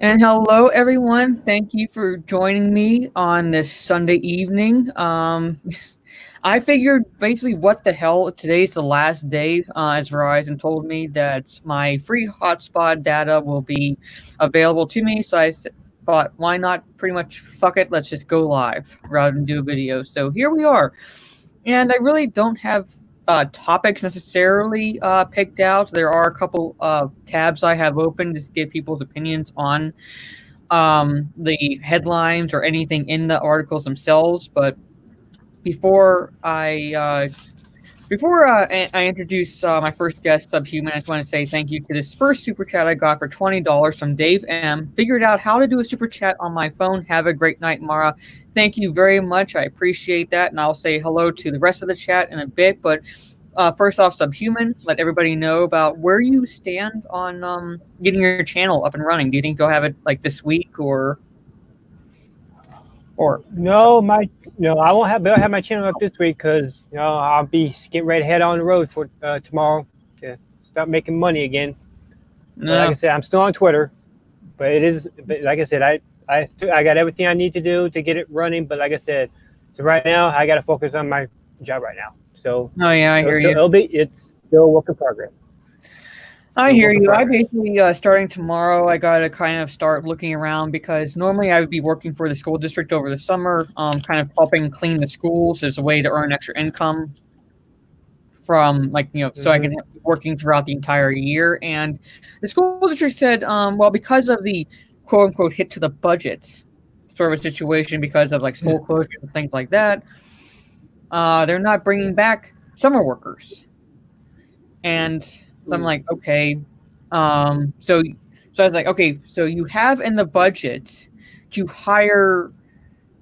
And hello, everyone. Thank you for joining me on this Sunday evening. I figured basically, what the hell? Today's the last day, as Verizon told me that my free hotspot data will be available to me. So thought, why not? Pretty much, fuck it. Let's just go live rather than do a video. So here we are. And I really don't have topics necessarily picked out. There are a couple of tabs I have open to get people's opinions on the headlines or anything in the articles themselves. But before I introduce my first guest, Subhuman, I just want to say thank you to this first super chat I got for $20 from Dave M. Figured out how to do a super chat on my phone. Have a great night, Mara. Thank you very much. I appreciate that, and I'll say hello to the rest of the chat in a bit. But first off, Subhuman, let everybody know about where you stand on getting your channel up and running. Do you think you'll have it like this week or? No, I won't have my channel up this week because I'll be getting ready to head on the road for tomorrow to start making money again. No. But like I said, I'm still on Twitter, but like I said, I got everything I need to do to get it running. But like I said, so right now I got to focus on my job right now. So Oh yeah, I hear you. It's still a work in progress. I hear you. I basically, starting tomorrow, I got to kind of start looking around because normally I would be working for the school district over the summer, kind of helping clean the schools as a way to earn extra income from, so I can be working throughout the entire year. And the school district said, well, because of the quote unquote hit to the budget sort of a situation because of like school closures and things like that, they're not bringing back summer workers. And so I'm like, okay. So I was like, okay, so you have in the budget to hire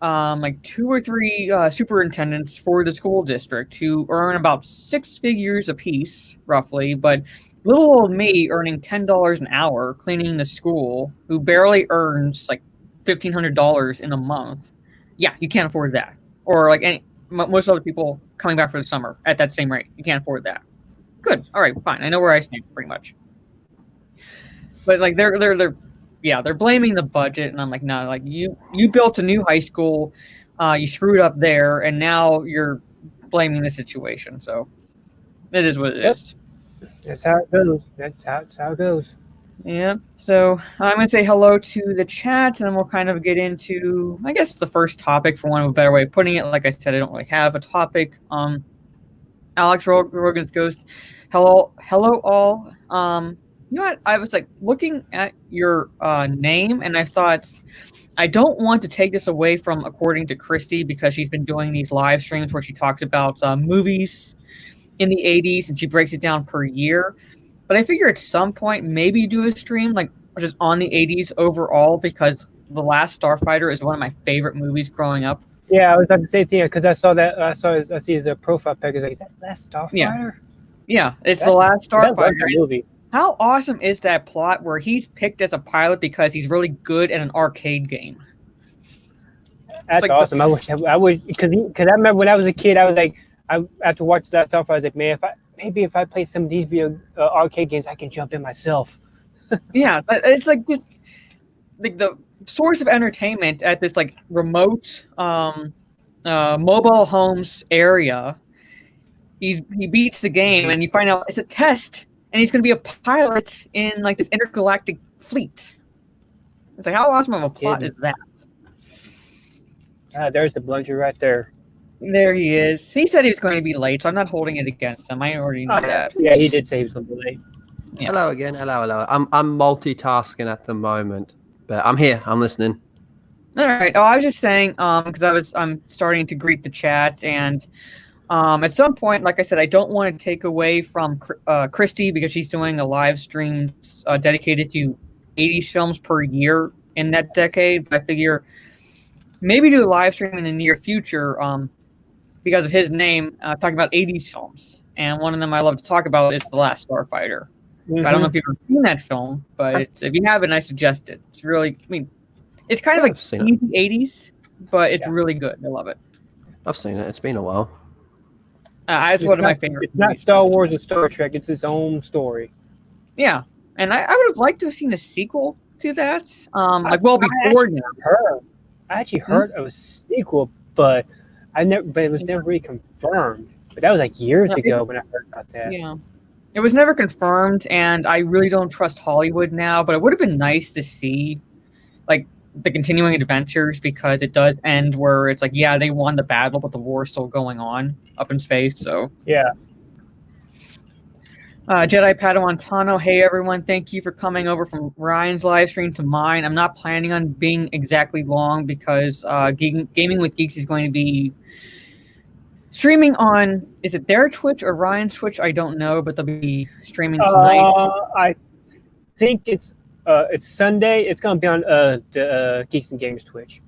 like 2 or 3 superintendents for the school district who earn about 6 figures apiece, roughly. But little old me earning $10 an hour cleaning the school, who barely earns like $1,500 in a month. Yeah, you can't afford that. Or like most other people coming back for the summer at that same rate, you can't afford that. Good. All right, fine. I know where I stand pretty much. But like they're blaming the budget, and I'm like, no, like you built a new high school, you screwed up there, and now you're blaming the situation. So it is what it is. That's how it goes. That's how it goes. Yeah. So I'm gonna say hello to the chat, and then we'll kind of get into, I guess, the first topic, for one of a better way of putting it. Like I said, I don't really have a topic. Alex Rogan's Ghost. Hello all. You know what? I was like looking at your name, and I thought, I don't want to take this away from According to Christy, because she's been doing these live streams where she talks about movies in the 80s and she breaks it down per year. But I figure at some point maybe do a stream like just on the 80s overall, because The Last Starfighter is one of my favorite movies growing up. Yeah, I was about to say thing because I saw that. I see his profile pic. Like, is that Last Starfighter? Yeah, it's The Last Starfighter. Movie. How awesome is that plot where he's picked as a pilot because he's really good at an arcade game? That's like awesome. I wish because I remember when I was a kid, I was like, after watching that stuff, I was like, man, if I play some of these arcade games, I can jump in myself. Yeah, it's like this, like the source of entertainment at this like remote mobile homes area. He beats the game, and you find out it's a test, and he's going to be a pilot in like this intergalactic fleet. It's like, how awesome of a plot is that? There's the blunder right there. There he is. He said he was going to be late, so I'm not holding it against him. I already know that. Yeah, he did say he was going to be late. Yeah. Hello again. Hello. I'm multitasking at the moment, but I'm here. I'm listening. All right. Oh, I was just saying, because I'm starting to greet the chat, and at some point, like I said, I don't want to take away from Christy, because she's doing a live stream dedicated to 80s films per year in that decade. But I figure maybe do a live stream in the near future, because of his name, talking about 80s films. And one of them I love to talk about is The Last Starfighter. Mm-hmm. So I don't know if you've ever seen that film, but if you haven't, I suggest it. It's really, it's kind of like easy 80s, but it's really good. I love it. I've seen it. It's been a while. It's one of my favorites. It's not Star Wars or Star Trek. It's its own story. Yeah, and I would have liked to have seen a sequel to that. Like well before now. I actually heard of a sequel, but it was never really confirmed. But that was like years ago when I heard about that. Yeah. It was never confirmed, and I really don't trust Hollywood now, but it would have been nice to see like the continuing adventures, because it does end where it's like, yeah, they won the battle, but the war is still going on up in space. So yeah. Jedi Padawan Tano, hey everyone, thank you for coming over from Ryan's live stream to mine. I'm not planning on being exactly long because Gaming with Geeks is going to be streaming on, is it their Twitch or Ryan's Twitch? I don't know, but they'll be streaming tonight. I think it's Sunday. It's going to be on the Geeks and Games Twitch.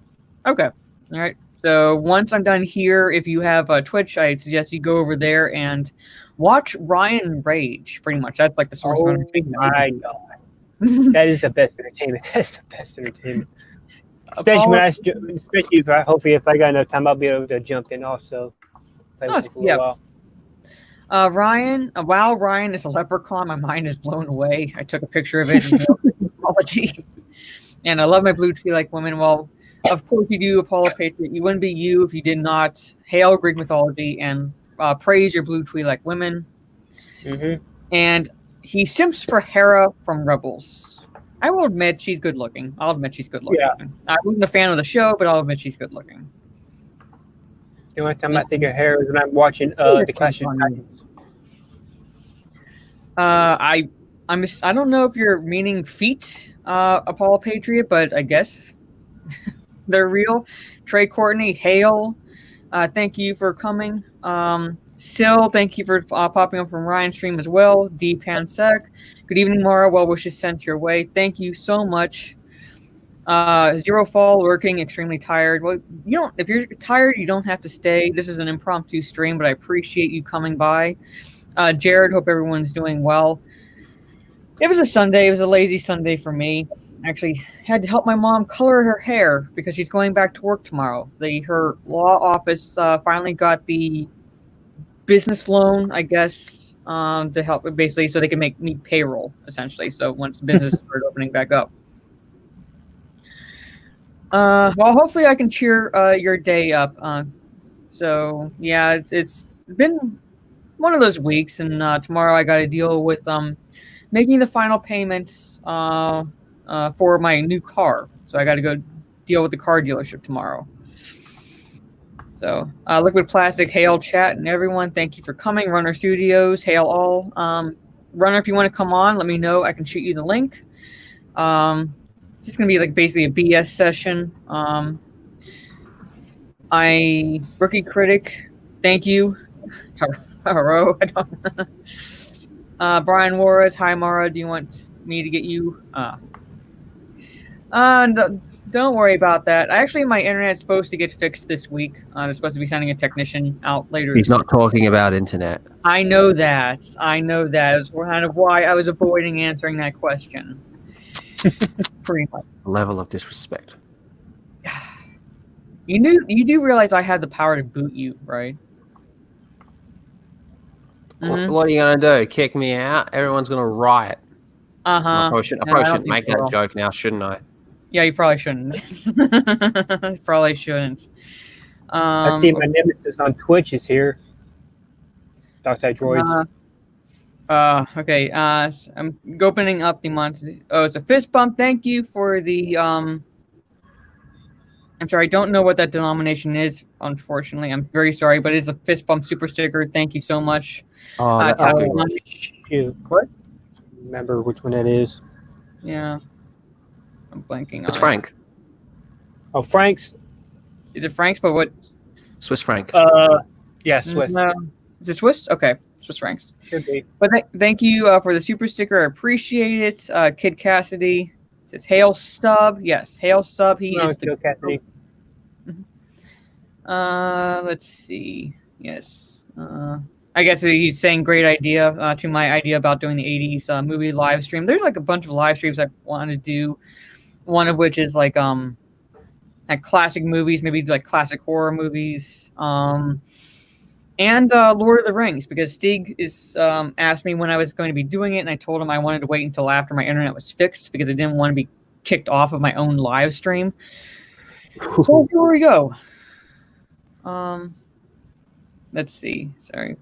Okay. All right. So once I'm done here, if you have Twitch, I suggest you go over there and watch Ryan Rage. Pretty much, that's like the source of entertainment. My God, that is the best entertainment. That's the best entertainment. Especially hopefully if I got enough time, I'll be able to jump in also. Ryan, while Ryan is a leprechaun, my mind is blown away. I took a picture of it. Apology. And I love my blue tree like women. Well, of course you do, Apollo Patriot. You wouldn't be you if you did not hail Greek mythology and praise your blue tree like women. Mm-hmm. And he simps for Hera from Rebels. I will admit she's good looking. I'll admit she's good looking. Yeah. I wasn't a fan of the show, but I'll admit she's good looking. The only time I think of Hera is when I'm watching the Clash of Titans. I don't know if you're meaning feet, Apollo Patriot, but I guess they're real. Trey Courtney, hail. Thank you for coming. Sil, thank you for popping up from Ryan's stream as well. D Pansec, good evening, Mara. Well wishes sent your way. Thank you so much. Zero Fall, working extremely tired. Well, if you're tired, you don't have to stay. This is an impromptu stream, but I appreciate you coming by. Jared, hope everyone's doing well. It was a Sunday. It was a lazy Sunday for me. Actually, had to help my mom color her hair because she's going back to work tomorrow. Her law office finally got the business loan, I guess, to help basically so they can make me payroll, essentially. So once business started opening back up. Well, hopefully I can cheer your day up. So yeah, it's been one of those weeks, and tomorrow I got to deal with making the final payments for my new car. So I got to go deal with the car dealership tomorrow. So Liquid Plastic, hail chat and everyone. Thank you for coming. Runner Studios, hail all. Runner, if you want to come on, let me know. I can shoot you the link. It's just going to be like basically a BS session. Rookie Critic, thank you. Hello. Brian Juarez, hi Mara. Do you want me to get you? Don't worry about that. Actually, my internet's supposed to get fixed this week. They're supposed to be sending a technician out later. He's not talking about internet. I know that. It's kind of why I was avoiding answering that question. Pretty much. Level of disrespect. You do realize I had the power to boot you, right? Mm-hmm. What are you going to do? Kick me out? Everyone's going to riot. Uh-huh. I probably shouldn't make that joke now, shouldn't I? Yeah, you probably shouldn't. Probably shouldn't. I see my nemesis on Twitch is here. Darkside Droids. Okay. I'm opening up the monster. Oh, it's a fist bump. Thank you for the I'm sorry, I don't know what that denomination is, unfortunately. I'm very sorry, but it is a fist bump super sticker. Thank you so much. Shoot. What? Remember which one that is. Yeah. I'm blanking on It's Frank. Oh, Frank's. Is it Frank's? But what? Swiss Frank. Yeah, Swiss. Is it Swiss? Okay. Swiss Franks. Should be. But thank you for the super sticker. I appreciate it. Kid Cassidy says, hail sub. Yes, hail sub. He is the Cassidy. Let's see. Yes. I guess he's saying great idea to my idea about doing the 80s movie live stream. There's like a bunch of live streams I want to do. One of which is like classic movies, maybe like classic horror movies. And Lord of the Rings, because Stig asked me when I was going to be doing it, and I told him I wanted to wait until after my internet was fixed because I didn't want to be kicked off of my own live stream. So we'll see where we go. Let's see. Sorry.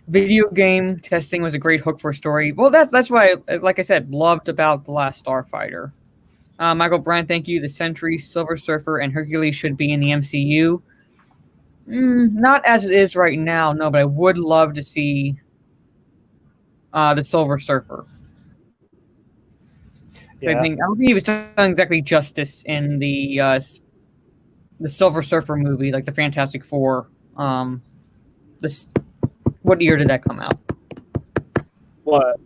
Video game testing was a great hook for a story. Well, that's what I, like I said, loved about The Last Starfighter. Michael Brandt, thank you. The Sentry, Silver Surfer, and Hercules should be in the MCU. Not as it is right now, no, but I would love to see the Silver Surfer. So I don't think he was done exactly justice in the Silver Surfer movie, like the Fantastic Four. What year did that come out? What?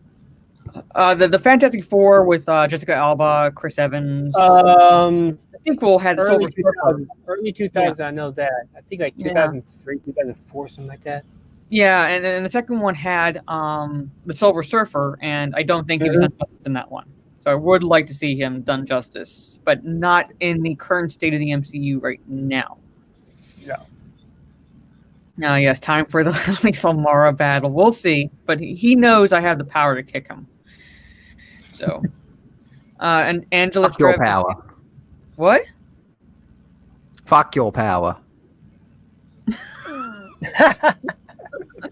The Fantastic Four with Jessica Alba, Chris Evans. The sequel had early Silver Surfer. Early 2000s, I know that. I think like 2003, 2004, something like that. Yeah, and then the second one had the Silver Surfer, and I don't think he was done justice in that one. So I would like to see him done justice, but not in the current state of the MCU right now. No. Now, yes, time for the Lethal Mara battle. We'll see, but he knows I have the power to kick him. So, and Angela Fuck your power. What? Fuck your power.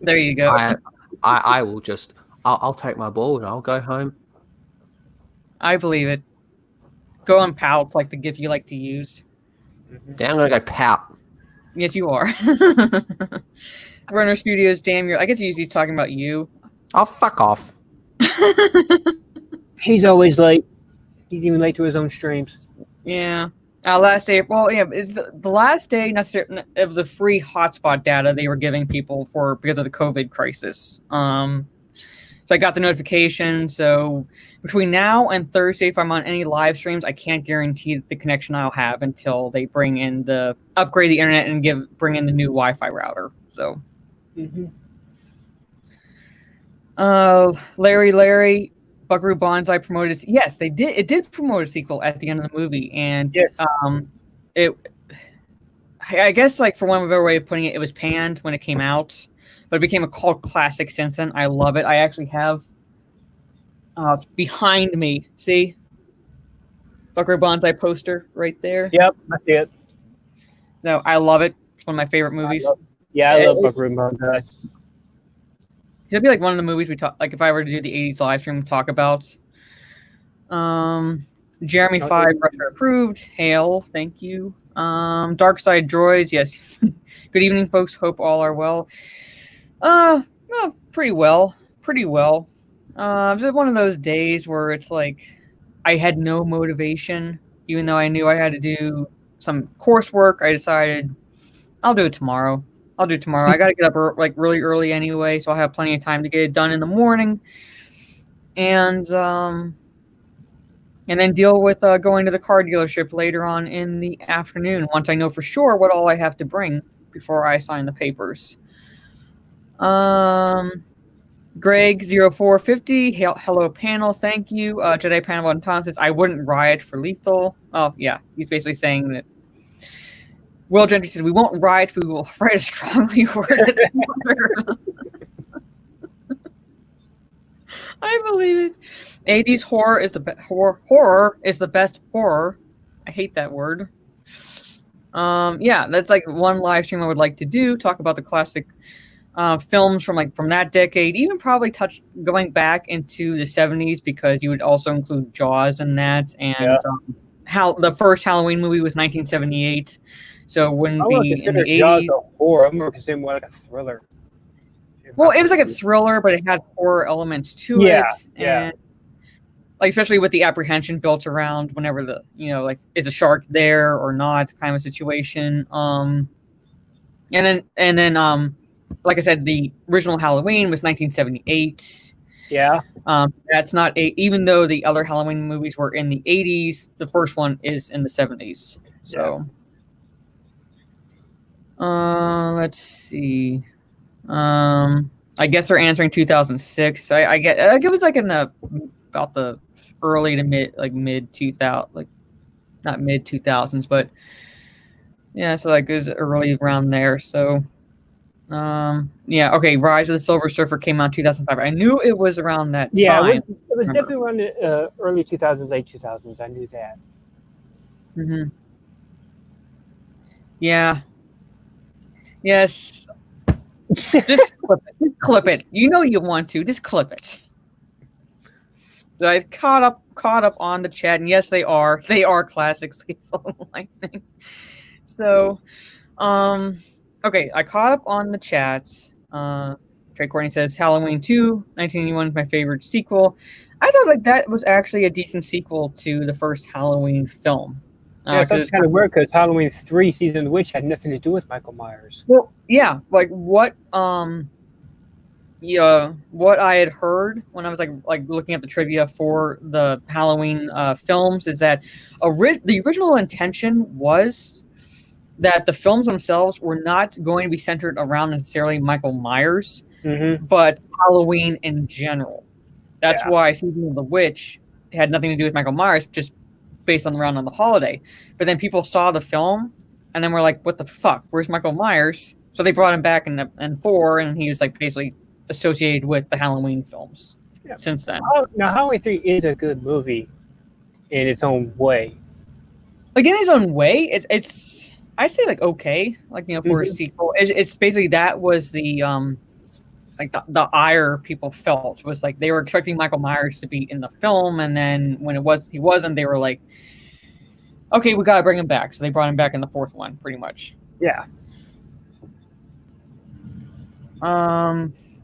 There you go. I will just. I'll take my ball and I'll go home. I believe it. Go and pout like the gif you like to use. Yeah, I'm gonna go pout. Yes, you are. Runner Studios, damn, I guess he's talking about you. Oh, fuck off. He's always late. He's even late to his own streams. Yeah. Last day. Well, yeah, it's the last day of the free hotspot data they were giving people because of the COVID crisis. So I got the notification. So between now and Thursday, if I'm on any live streams, I can't guarantee the connection I'll have until they upgrade the internet and bring in the new Wi-Fi router. So, Larry, Buckaroo Banzai promoted. Yes, they did. It did promote a sequel at the end of the movie, and yes. I guess, like, for one better way of putting it, it was panned when it came out. But it became a cult classic since then. I love it. I actually have it's behind me. See? Buckaroo Banzai poster right there. Yep, I see it. So I love it. It's one of my favorite movies. I love Buckaroo Banzai. It'd be like one of the movies we talk, like if I were to do the 80s live stream, talk about. Jeremy 5, Russia approved. Hail, thank you. Dark Side Droids, yes. Good evening, folks. Hope all are well. Well, pretty well. Just one of those days where it's like I had no motivation, even though I knew I had to do some coursework. I decided I'll do it tomorrow. I got to get up really early anyway, so I'll have plenty of time to get it done in the morning, and then deal with going to the car dealership later on in the afternoon once I know for sure what all I have to bring before I sign the papers. Greg0450, hello panel, thank you. Jedi Panel on Tom says I wouldn't riot for lethal. Oh yeah, he's basically saying that. Will Gentry says we won't riot, we will write a strongly worded order. I believe it. 80s horror is the horror is the best horror. I hate that word. Yeah, that's like one live stream I would like to do. Talk about the classic films from that decade. Even probably going back into the 70s because you would also include Jaws in that. And the first Halloween movie was 1978, so it wouldn't be in the 80s. Jaws a horror. I'm more considered more like a thriller. Well, it was like a thriller, but it had horror elements to it. And like especially with the apprehension built around whenever is a shark there or not kind of a situation. And then like I said, the original Halloween was 1978. Yeah. That's not even though the other Halloween movies were in the 80s, the first one is in the 70s. So let's see. I guess they're answering 2006. I get it was like in about the early to mid 2000, like not mid 2000s, but yeah, so like it was early around there. So Yeah. Okay. Rise of the Silver Surfer came out in 2005. I knew it was around that Yeah, time. it was definitely around the early 2000s, late 2000s. I knew that. Mm-hmm. Yeah. Yes. Just clip it. Just clip it. You know you want to. Just clip it. So I caught up on the chat, and yes, they are classics. Lightning. So, okay, I caught up on the chats. Trey Courtney says Halloween 2, 1981 is my favorite sequel. I thought like that was actually a decent sequel to the first Halloween film. Yeah, it's kind of weird because Halloween 3 Season of the Witch had nothing to do with Michael Myers. Well, yeah, like what what I had heard when I was like looking at the trivia for the Halloween films is that the original intention was that the films themselves were not going to be centered around necessarily Michael Myers, but Halloween in general. That's why Season of the Witch had nothing to do with Michael Myers, just based on the holiday. But then people saw the film, and then we're like, "What the fuck? Where's Michael Myers?" So they brought him back in 4, and he was like basically associated with the Halloween films since then. Now, Halloween 3 is a good movie in its own way. Like in its own way, it's I say like okay, like for a sequel. It's basically that was the like the ire people felt was like they were expecting Michael Myers to be in the film, and then when he wasn't, they were like, okay, we gotta bring him back. So they brought him back in the 4th one, pretty much. Yeah.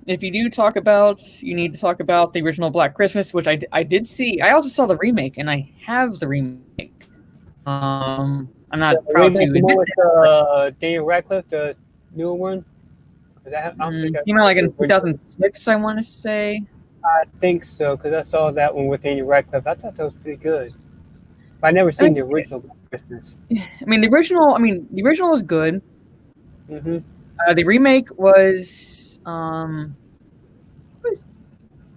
If you do talk about, you need to talk about the original Black Christmas, which I did see. I also saw the remake, and I have the remake. I'm not proud to admit it. Daniel Radcliffe, the newer one. Came out like in 2006, I want to say. I think so, because I saw that one with Daniel Radcliffe. I thought that was pretty good. But I never seen the original Christmas. I mean, the original was good. The remake was I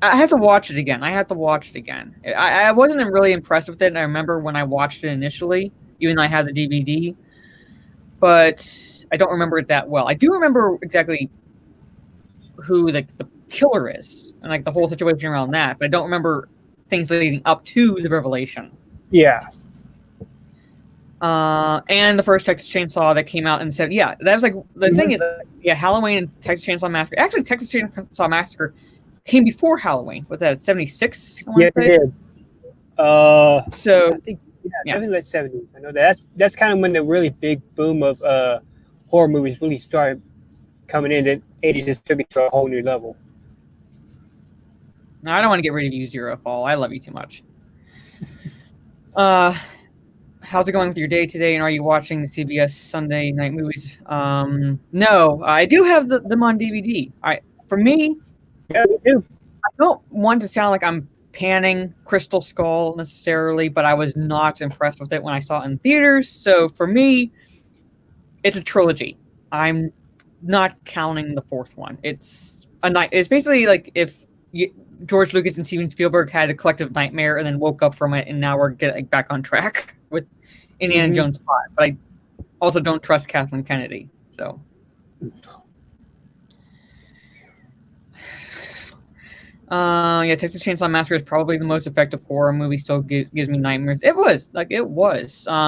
have to watch it again. I wasn't really impressed with it, and I remember when I watched it initially, even though I had the DVD, but I don't remember it that well. I do remember exactly who the killer is and like the whole situation around that, but I don't remember things leading up to the revelation. Yeah. And the first Texas Chainsaw that came out in that was like the thing is, Halloween and Texas Chainsaw Massacre. Actually, Texas Chainsaw Massacre came before Halloween. Was that 76? Yeah, it did. So I think definitely late 70s. I know that's kind of when the really big boom of horror movies really started coming in. The 80s just took it to a whole new level. No, I don't want to get rid of you, Zero Fall. I love you too much. How's it going with your day today? And are you watching the CBS Sunday night movies? No, I do have them on DVD. For me, yeah, me too. I don't want to sound like I'm panning Crystal Skull necessarily, but I was not impressed with it when I saw it in theaters. So for me, it's a trilogy. I'm not counting the 4th one. It's basically like if George Lucas and Steven Spielberg had a collective nightmare and then woke up from it, and now we're getting back on track with Indiana Jones 5. But I also don't trust Kathleen Kennedy. So. Texas Chainsaw Massacre is probably the most effective horror movie. Still gives me nightmares. It was.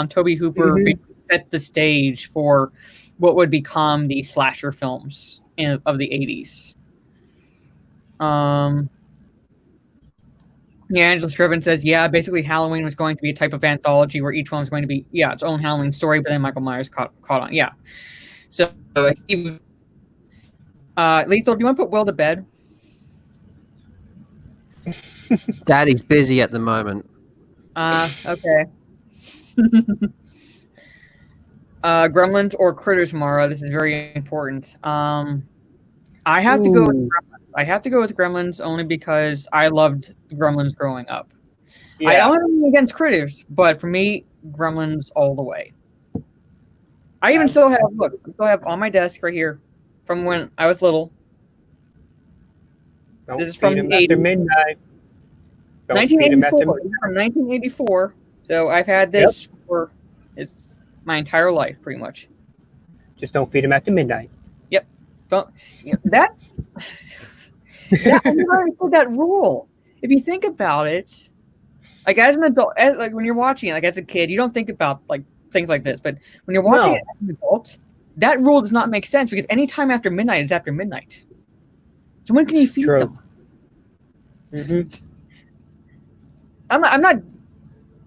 Toby Hooper set the stage for what would become the slasher films of the 80s. Angela Striven says, basically Halloween was going to be a type of anthology where each one was going to be, its own Halloween story, but then Michael Myers caught on. Yeah. So, Lethal, do you want to put Will to bed? Daddy's busy at the moment. Okay. Gremlins or Critters, Mara? This is very important. I have to go with Gremlins. I have to go with Gremlins only because I loved Gremlins growing up. Yeah. I don't have anything against Critters, but for me, Gremlins all the way. I even still have on my desk right here from when I was little. This is from the 80s. After midnight. 1984. From 1984. So I've had this for my entire life, pretty much. Just don't feed him after midnight. Yep. Don't. That's I never understood that rule. If you think about it, like as an adult, like when you're watching it, like as a kid, you don't think about like things like this. But when you're watching it as an adult, that rule does not make sense because any time after midnight is after midnight. So when can you feed them? Mm-hmm.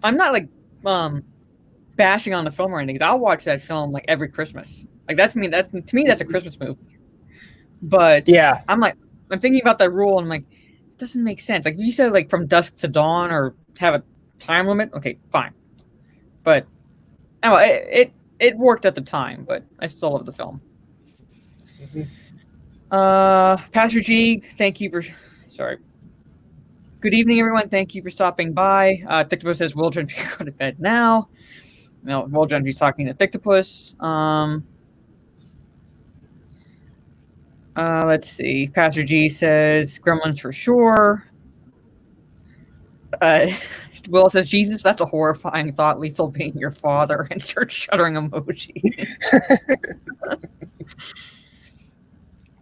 I'm not like bashing on the film or anything. 'Cause I'll watch that film like every Christmas. Like to me that's a Christmas movie. But yeah, I'm thinking about that rule and I'm like, it doesn't make sense. Like if you said like from dusk to dawn or have a time limit, okay, fine. But anyway, it worked at the time, but I still love the film. Mm-hmm. Pastor G, thank you for good evening, everyone. Thank you for stopping by. Thictopus says, Will Gentry go to bed now? No, Will Gentry's talking to Thictopus. Let's see. Pastor G says, Gremlins for sure. Will says, Jesus, that's a horrifying thought, Lethal being your father, and start shuddering emoji.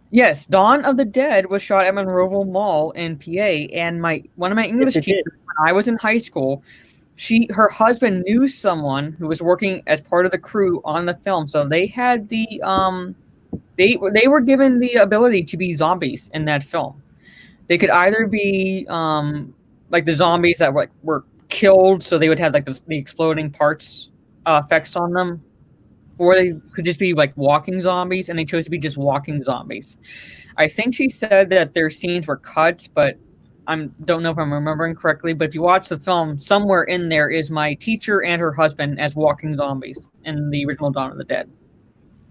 Yes, Dawn of the Dead was shot at Monroeville Mall in PA, and one of my English teachers when I was in high school, her husband knew someone who was working as part of the crew on the film, so they had the they were given the ability to be zombies in that film. They could either be like the zombies that were killed, so they would have like the exploding parts effects on them. Or they could just be like walking zombies, and they chose to be just walking zombies. I think she said that their scenes were cut, but I don't know if I'm remembering correctly. But if you watch the film, somewhere in there is my teacher and her husband as walking zombies in the original Dawn of the Dead.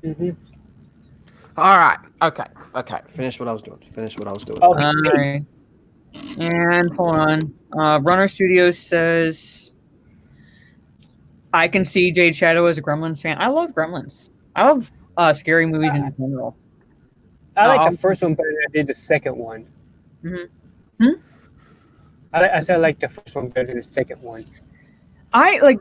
Mm-hmm. All right. Okay. Finish what I was doing. All right. And hold on. Runner Studios says, I can see Jade Shadow as a Gremlins fan. I love Gremlins. I love scary movies in general. I like the first one better than I did the second one. Mm-hmm. I said I like the first one better than the second one. I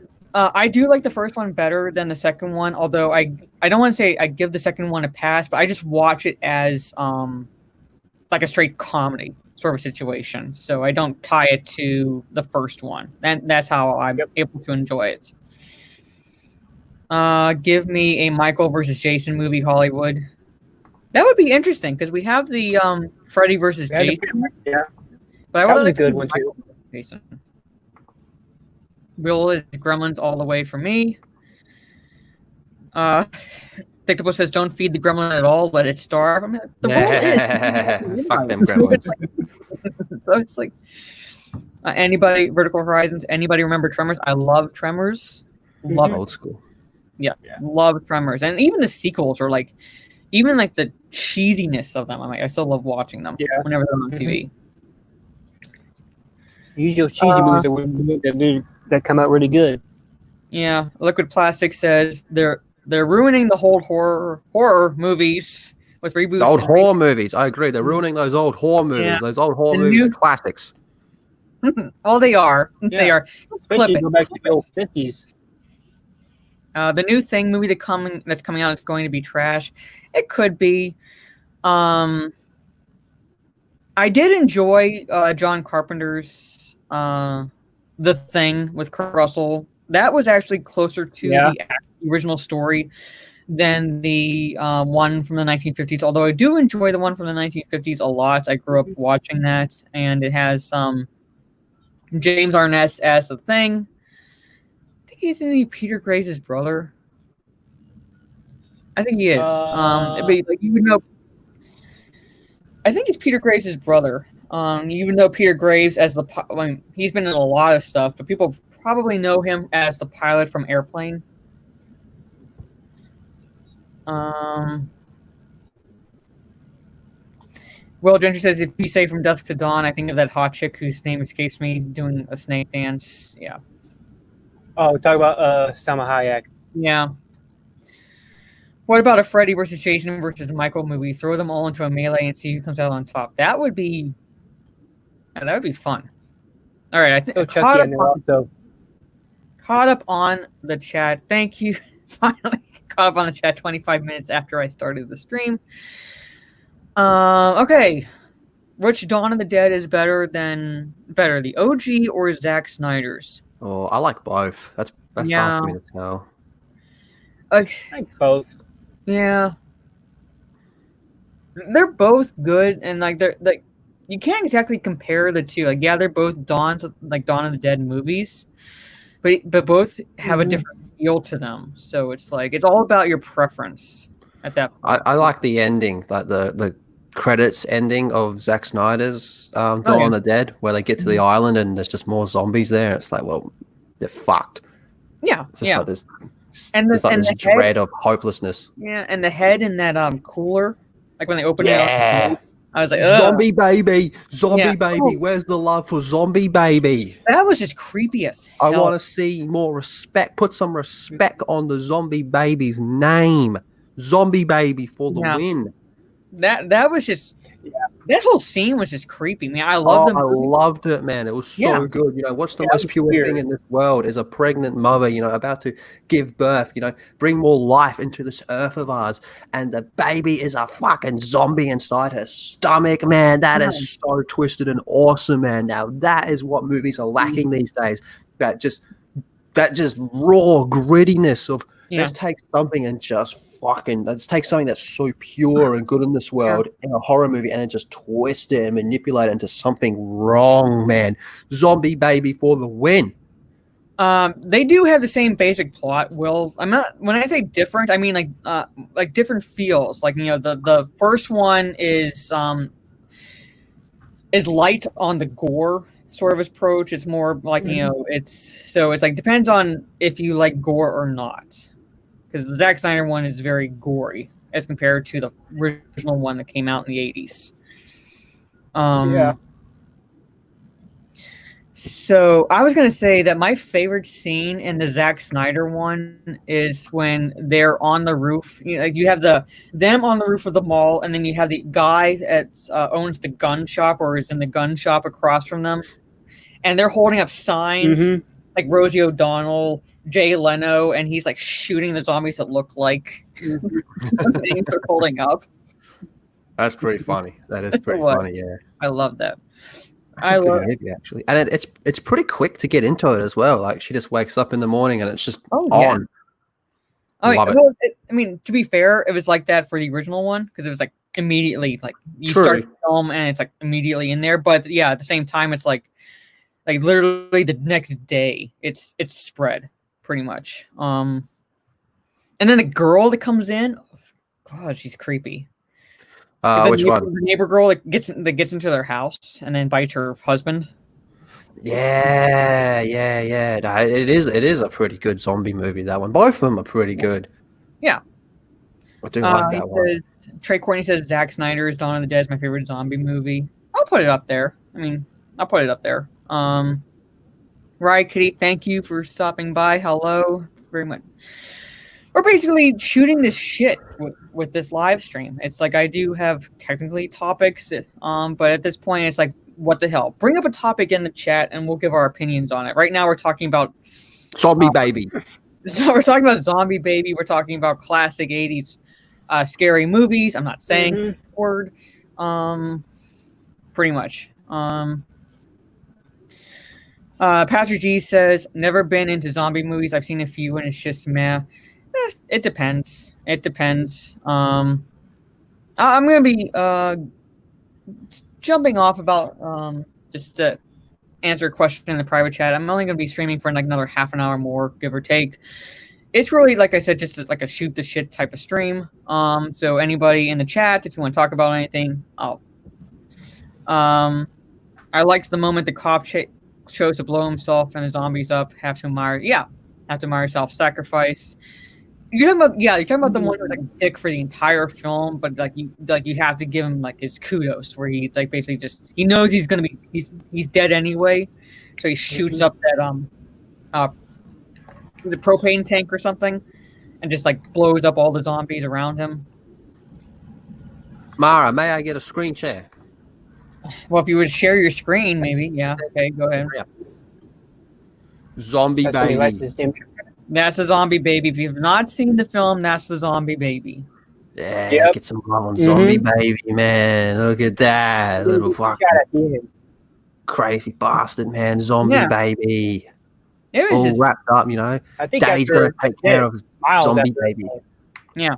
do like the first one better than the second one, although I don't want to say I give the second one a pass, but I just watch it as like a straight comedy sort of situation. So I don't tie it to the first one. And that's how I'm able to enjoy it. Give me a Michael versus Jason movie, Hollywood. That would be interesting because we have the Freddy versus Jason. Yeah, but that was a good one too. Jason. Will is Gremlins all the way for me. Thictopus says, "Don't feed the gremlin at all. Let it starve." I mean, fuck them gremlins. So it's like anybody Vertical Horizons. Anybody remember Tremors? I love Tremors. Love old school. Yeah, love Tremors, and even the sequels are like, even like the cheesiness of them. I'm like, I still love watching them whenever they're on TV. Usually those cheesy movies that come out really good. Yeah, Liquid Plastic says they're ruining the whole horror movies with reboots. The old horror movies, I agree. They're ruining those old horror movies. Yeah. Those old horror movies are classics. Oh, they are. Yeah. They are. Especially go back to the old 50s. The new Thing movie that's coming out is going to be trash. It could be. I did enjoy John Carpenter's The Thing with Kurt Russell. That was actually closer to the original story than the one from the 1950s. Although I do enjoy the one from the 1950s a lot. I grew up watching that, and it has James Arness as The Thing. I think he's Peter Graves' brother. I think he is. But like you would know. I think it's Peter Graves' brother. You would know Peter Graves as he's been in a lot of stuff, but people probably know him as the pilot from Airplane. Will Gentry says, if you say From Dusk to Dawn, I think of that hot chick whose name escapes me doing a snake dance. Yeah. Oh, talk about Salma Hayek. Yeah. What about a Freddy versus Jason versus Michael movie? Throw them all into a melee and see who comes out on top. That would be fun. All right, I think caught up on the chat. Thank you. Finally caught up on the chat 25 minutes after I started the stream. Okay. Which Dawn of the Dead is better, the OG or Zack Snyder's? Oh, I like both. That's hard Yeah. for me to tell. Like both. Yeah. They're both good, and like they're like you can't exactly compare the two. Like, yeah, they're both Dawn of the Dead movies, but both have a different feel to them. So it's like it's all about your preference at that point. I like the ending, like the credits ending of Zack Snyder's Dawn yeah. of the Dead, where they get to the island and there's just more zombies there. It's like, well, they're fucked. Yeah, It's just like this, and this dread of hopelessness. Yeah, and the head in that cooler, like when they open it up, I was like, zombie baby, Yeah. baby. Oh. Where's the love for zombie baby? that was just creepy as hell. I want to see more respect. Put some respect on the zombie baby's name. Zombie baby for the win. That was just that whole scene was just creepy. I mean, I loved I loved it, man. It was so good. You know, what's the most pure thing in this world is a pregnant mother, you know, about to give birth, you know, bring more life into this earth of ours. And the baby is a fucking zombie inside her stomach, man. That is so twisted and awesome, man. Now, that is what movies are lacking these days. That just raw grittiness of let's take something and let's take something that's so pure and good in this world in a horror movie and then just twist it and manipulate it into something wrong, man. Zombie baby for the win. They do have the same basic plot. Will, I'm not, when I say different, I mean like different feels. Like, you know, the first one is light on the gore sort of approach. It's more like, you know, it's like depends on if you like gore or not. Because the Zack Snyder one is very gory as compared to the original one that came out in the 80s. So I was going to say that my favorite scene in the Zack Snyder one is when they're on the roof. You know, like you have them on the roof of the mall, and then you have the guy that owns the gun shop or is in the gun shop across from them. And they're holding up signs like Rosie O'Donnell, Jay Leno, and he's like shooting the zombies that look like things they're holding up. That's pretty funny. That is pretty funny. Yeah, I love that. That's a good movie, actually, and it's pretty quick to get into it as well. Like she just wakes up in the morning and it's just on. Love it. Well, I mean, to be fair, it was like that for the original one because it was like immediately like you start the film and it's like immediately in there. But yeah, at the same time, it's like literally the next day, it's spread pretty much. And then the girl that comes in, God, she's creepy. Which one? The neighbor girl that gets into their house and then bites her husband. Yeah. No, it is a pretty good zombie movie. That one. Both of them are pretty good. Yeah. I do like that one. Trey Courtney says Zack Snyder's Dawn of the Dead is my favorite zombie movie. I'll put it up there. I mean, I'll put it up there. Riot Kitty, thank you for stopping by. Hello, very much. We're basically shooting this shit with this live stream. It's like I do have technically topics, but at this point, it's like, what the hell? Bring up a topic in the chat, and we'll give our opinions on it. Right now, we're talking about Zombie Baby. So we're talking about Zombie Baby. We're talking about classic 80s scary movies. I'm not saying the word. Pretty much. Pastor G says, never been into zombie movies. I've seen a few and it's just meh. It depends. It depends. I'm going to be jumping off about just to answer a question in the private chat. I'm only going to be streaming for like another half an hour more, give or take. It's really, like I said, just like a shoot the shit type of stream. So anybody in the chat, if you want to talk about anything, I liked the moment the cop chose to blow himself and the zombies up. Have to admire self-sacrifice. You're talking about the one who's like dick for the entire film, but like you have to give him like his kudos, where he like basically just he knows he's dead anyway, so he shoots up that the propane tank or something, and just like blows up all the zombies around him. Mara, may I get a screen share? Well, if you would share your screen, maybe. Yeah. Okay, go ahead. Zombie Baby. That's the Zombie Baby. If you have not seen the film, that's the Zombie Baby. Yeah, get some love on Zombie Baby, man. Look at that. Little fucking crazy bastard, man. Zombie Baby. It was all just wrapped up, you know. I think Daddy's going to take care of Zombie Baby. Yeah.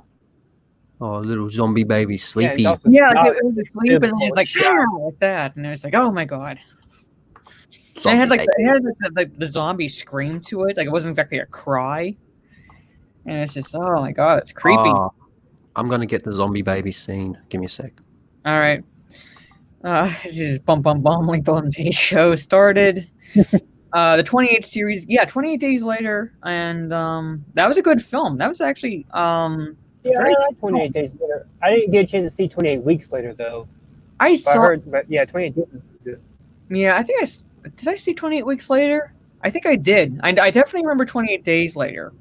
Oh, little Zombie Baby sleepy. Yeah, like it was asleep and it's like, like that. And it was like, oh my God. And it had the zombie scream to it. Like it wasn't exactly a cry. And it's just, oh my God, it's creepy. I'm going to get the Zombie Baby scene. Give me a sec. All right. This is bum Lethal Invasion show started. The 28th series, 28 days later, and that was a good film. That was actually I like 28 days later. I didn't get a chance to see 28 weeks later though. I heard, but 28 days was good. Yeah, I think did I see 28 weeks later? I think I did. I definitely remember 28 days later,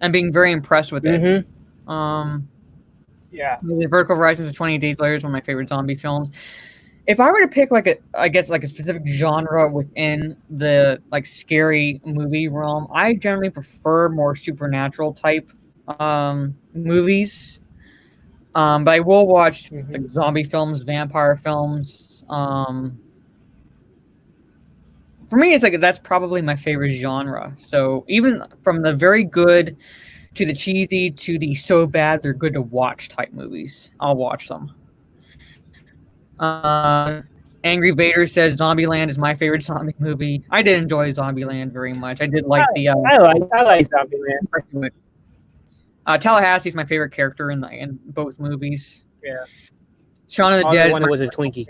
and being very impressed with it. The Vertical Horizons of 28 Days Later is one of my favorite zombie films. If I were to pick a specific genre within the scary movie realm, I generally prefer more supernatural type movies. But I will watch zombie films, vampire films. For me, it's that's probably my favorite genre. So even from the very good to the cheesy to the so bad they're good to watch type movies, I'll watch them. Angry Vader says Zombieland is my favorite zombie movie. I did enjoy Zombieland very much. I did like I like Zombieland. Tallahassee is my favorite character in both movies. Yeah. Shaun of the Dead was a Twinkie.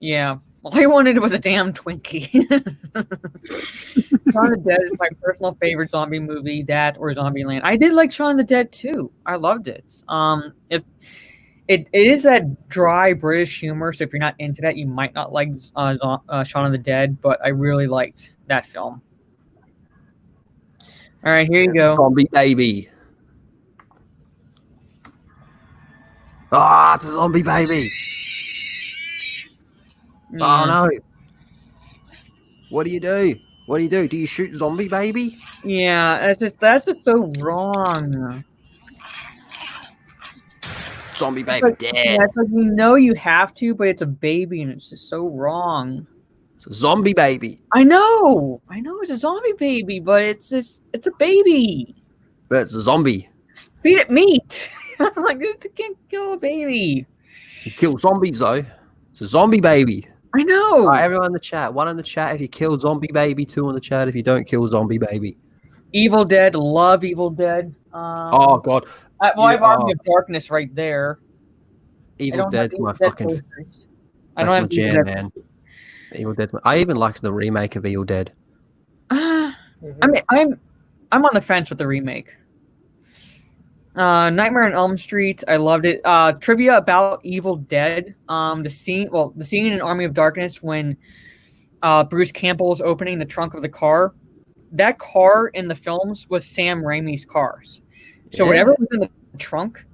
Yeah. All I wanted was a damn Twinkie. Shaun of the Dead is my personal favorite zombie movie, that or Zombieland. I did like Shaun of the Dead too. I loved it. It is that dry British humor, so if you're not into that, you might not like Shaun of the Dead, but I really liked that film. All right, here you go. Zombie Baby. It's a Zombie Baby. Oh no! What do you do? What do you do? Do you shoot Zombie Baby? Yeah, that's just so wrong. Zombie Baby dead. Yeah, it's you have to, but it's a baby, and it's just so wrong. It's a zombie baby. I know, it's a zombie baby, but it's a baby. But it's a zombie. Feed it meat. I'm like, this can't kill a baby. You kill zombies though. It's a zombie baby. I know. Everyone in the chat. 1 in the chat if you kill Zombie Baby. 2 in the chat if you don't kill Zombie Baby. Evil Dead. Love Evil Dead. Oh, God. I have Army of Darkness right there. Evil Dead's my fucking... That's my jam, man. Evil Dead. I even liked the remake of Evil Dead. I mean, I'm on the fence with the remake. Nightmare on Elm Street, I loved it. Trivia about Evil Dead. The scene in Army of Darkness when Bruce Campbell is opening the trunk of the car. That car in the films was Sam Raimi's cars. So whatever was in the trunk,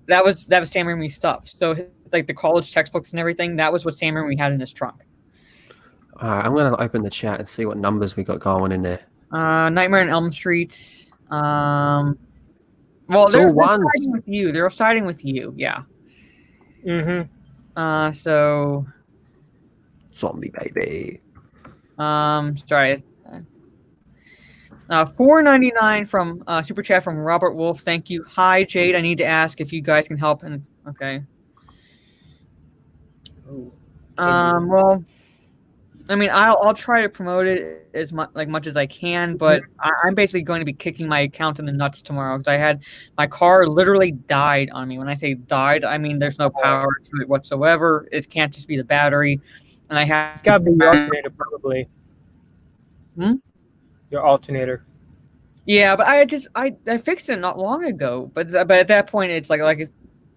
that was Sam Raimi's stuff. So like the college textbooks and everything, that was what Sam Raimi had in his trunk. All right, I'm gonna open the chat and see what numbers we got going in there. Nightmare on Elm Street. Well, they're siding with you. They're siding with you. Yeah. So. Zombie Baby. Sorry. $4.99 from super chat from Robert Wolf. Thank you. Hi, Jade. I need to ask if you guys can help. And okay. Well, I mean, I'll try to promote it as much as I can, but I'm basically going to be kicking my account in the nuts tomorrow because I had my car literally died on me. When I say died, I mean there's no power to it whatsoever. It can't just be the battery, and I have. It's got to be your alternator, probably. Your alternator. Yeah, but I fixed it not long ago. But at that point, it's like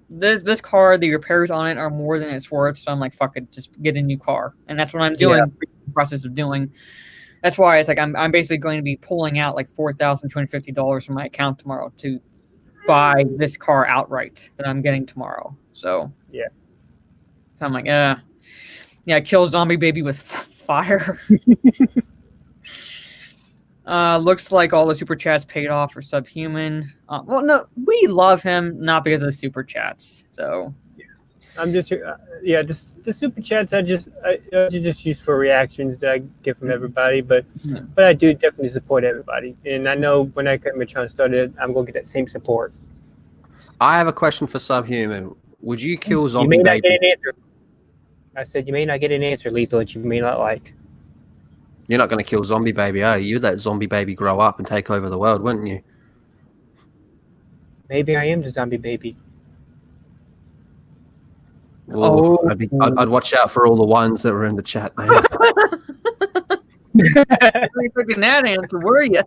this car, the repairs on it are more than it's worth. So I'm like, fuck it, just get a new car, and that's what I'm doing. In the process of doing. That's why it's like I'm basically going to be pulling out like $4,250 from my account tomorrow to buy this car outright that I'm getting tomorrow. So yeah. So I'm like, kill Zombie Baby with fire. Looks like all the super chats paid off for Subhuman. Well, no, we love him not because of the super chats. So I'm just the super chats I just use for reactions that I get from everybody, but I do definitely support everybody, and I know when I got Metron started, I'm gonna get that same support. I have a question for Subhuman. Would you kill Zombie You may Baby? not get an answer. I said you may not get an answer, Lethal, that you may not like. You're not going to kill Zombie Baby, are you? You'd let Zombie Baby grow up and take over the world, wouldn't you? Maybe I am the Zombie Baby. Ooh, I'd watch out for all the ones that were in the chat, man. you picking that answer, were you?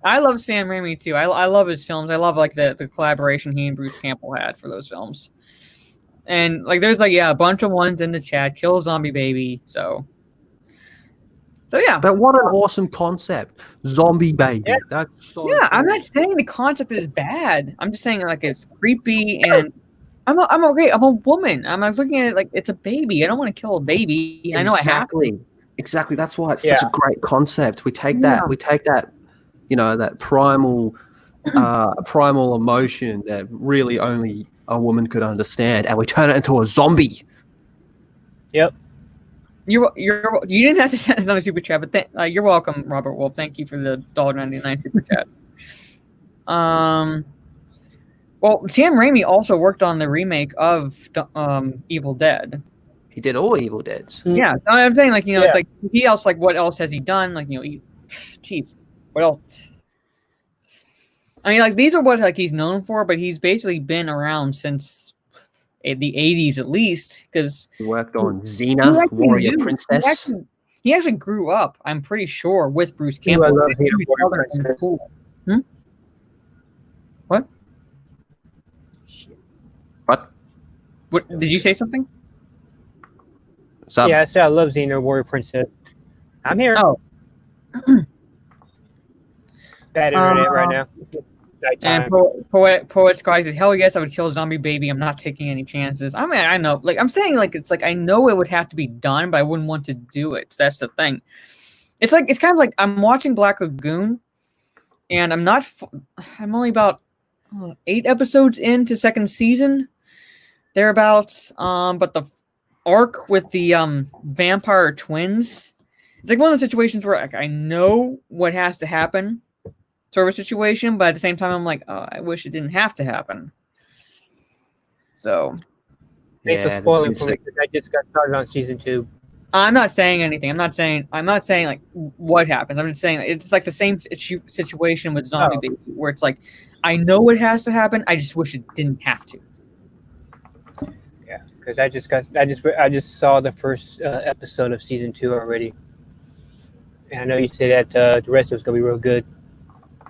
I love Sam Raimi too. I love his films. I love like the collaboration he and Bruce Campbell had for those films. And like there's like a bunch of ones in the chat. Kill Zombie Baby. So yeah. But what an awesome concept, Zombie Baby. Yeah. That's so yeah. cool. I'm not saying the concept is bad. I'm just saying like it's creepy and I'm okay. I'm a woman. I'm like looking at it like it's a baby. I don't want to kill a baby. Exactly. I know I have to. Exactly. That's why it's such a great concept. We take that. We take that. That primal emotion that really only a woman could understand, and we turn it into a zombie. Yep. You didn't have to send another super chat, but you're welcome, Robert Wolf. Thank you for the $1.99 super chat. Well, Sam Raimi also worked on the remake of Evil Dead. He did all Evil Deads. Yeah, so I'm saying it's like what else has he done? Like jeez, what else? I mean, like these are what like he's known for, but he's basically been around since the 80s at least, because he worked on Xena, Warrior Princess. He actually grew up, I'm pretty sure, with Bruce Campbell. I love Xena, Warrior Princess. What? What? Did you say something? Yeah, I said I love Xena, Warrior Princess. I'm here. Oh. Bad internet right now. And Poet Sky says, "Hell yes, I would kill Zombie Baby. I'm not taking any chances." I mean, I know, like I'm saying, like it's like I know it would have to be done, but I wouldn't want to do it. That's the thing. It's kind of like I'm watching Black Lagoon, and I'm only about 8 episodes into second season, thereabouts. But the arc with the vampire twins, it's like one of those situations where like, I know what has to happen. Sort of situation, but at the same time, I'm like, oh, I wish it didn't have to happen. Thanks for spoiling for me because I just got started on season 2. I'm not saying anything. I'm not saying like what happens. I'm just saying it's like the same situation with Zombie Baby, where it's like I know it has to happen. I just wish it didn't have to. Yeah, because I just saw the first episode of season 2 already, and I know you said that the rest of it's gonna be real good.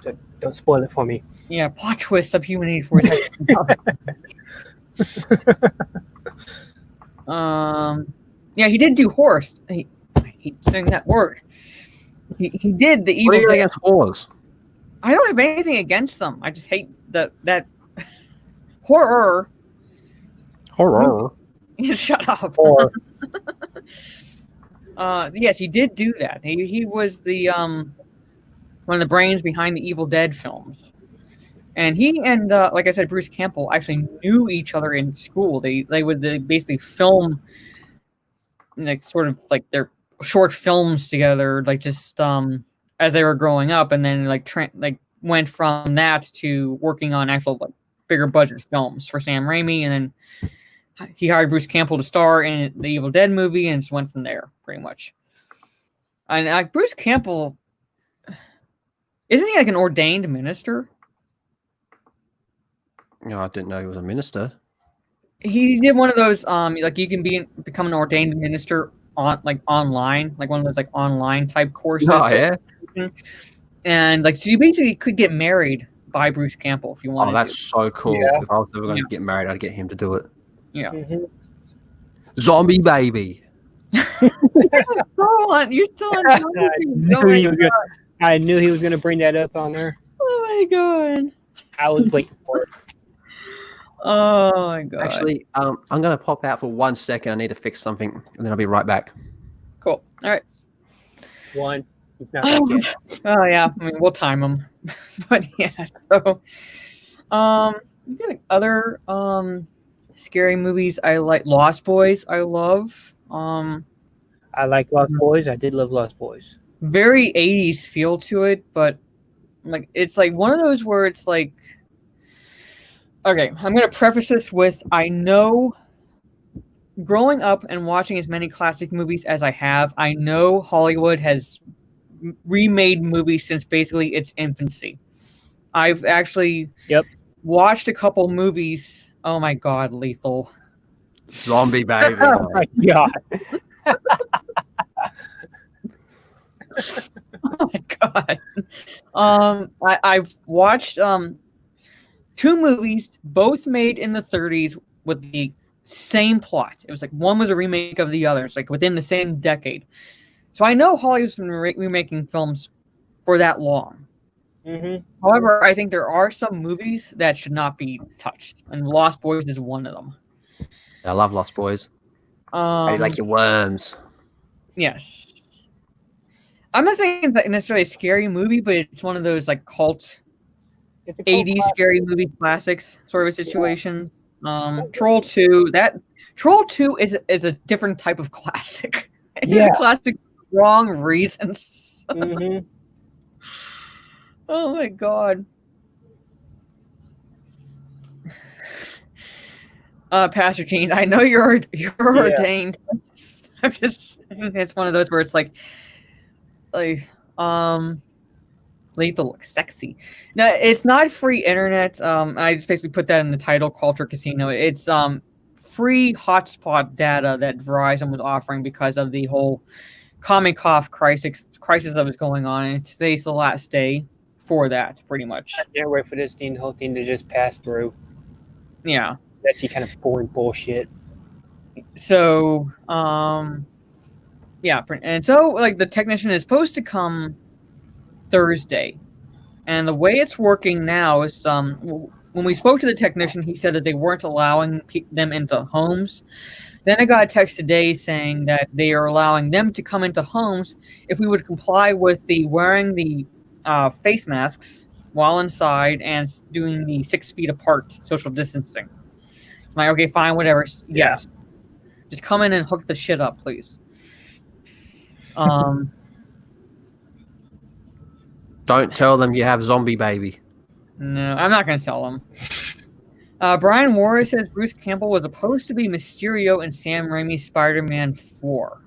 So don't spoil it for me. Yeah, plot twist, Subhuman 84 seconds. Yeah, he did do horse. I hate saying that word. He did the Evil What are you Dead. against horse? I don't have anything against them. I just hate that horror. Horror. Shut up. Yes, he did do that. He was the one of the brains behind the Evil Dead films. And he and like I said, Bruce Campbell actually knew each other in school. They would basically film like sort of like their short films together, like just as they were growing up, and then like went from that to working on actual like bigger budget films for Sam Raimi, and then he hired Bruce Campbell to star in the Evil Dead movie, and just went from there pretty much. And like Bruce Campbell, isn't he like an ordained minister? No, I didn't know he was a minister. He did one of those like you can become an ordained minister online, like one of those like online type courses. Oh yeah. And like so you basically could get married by Bruce Campbell if you wanted to. Oh, that's so cool. Yeah. If I was ever going to get married, I'd get him to do it. Yeah. Mm-hmm. Zombie Baby. You're still on. I knew he was gonna bring that up on there. Oh my god. I was waiting for it. Oh my god. Actually, I'm going to pop out for 1 second. I need to fix something, and then I'll be right back. Cool. All right. 1, He's not back yet. Oh yeah, I mean we'll time him, but yeah. So, other scary movies I like. Lost Boys, I love. I like Lost Boys. I did love Lost Boys. Very 80s feel to it, but like it's like one of those where it's like, okay, I'm gonna preface this with I know. Growing up and watching as many classic movies as I have, I know Hollywood has remade movies since basically its infancy. I've actually watched a couple movies. Oh my god, Lethal. Zombie baby. Oh my god. Oh my god. I've watched two movies, both made in the 30s with the same plot. It was like one was a remake of the other. It's like within the same decade. So I know Hollywood's been remaking films for that long. Mm-hmm. However, I think there are some movies that should not be touched, and Lost Boys is one of them. I love Lost Boys. How do you like your worms? Yes. I'm not saying it's not necessarily a scary movie, but it's one of those like cult 80s scary movie classics sort of a situation. Troll 2. Troll 2 is a different type of classic. It's a classic for wrong reasons. Mm-hmm. Oh my god. Pastor Gene, I know you're ordained. I'm just saying it's one of those where it's like Lethal looks sexy. No, it's not free internet. I just basically put that in the title, Culture Casino. It's free hotspot data that Verizon was offering because of the whole Comic-Con crisis that was going on, and today's the last day for that, pretty much. I can't wait for this whole thing to just pass through. Yeah. That's kind of boring bullshit. So, yeah, and so like the technician is supposed to come Thursday, and the way it's working now is when we spoke to the technician, he said that they weren't allowing them into homes. Then I got a text today saying that they are allowing them to come into homes if we would comply with the wearing the face masks while inside and doing the 6 feet apart social distancing. I'm like, okay, fine, whatever. Yes, just come in and hook the shit up, please. Don't tell them you have zombie baby. No, I'm not going to tell them. Brian Warren says Bruce Campbell was supposed to be Mysterio in Sam Raimi's Spider-Man 4.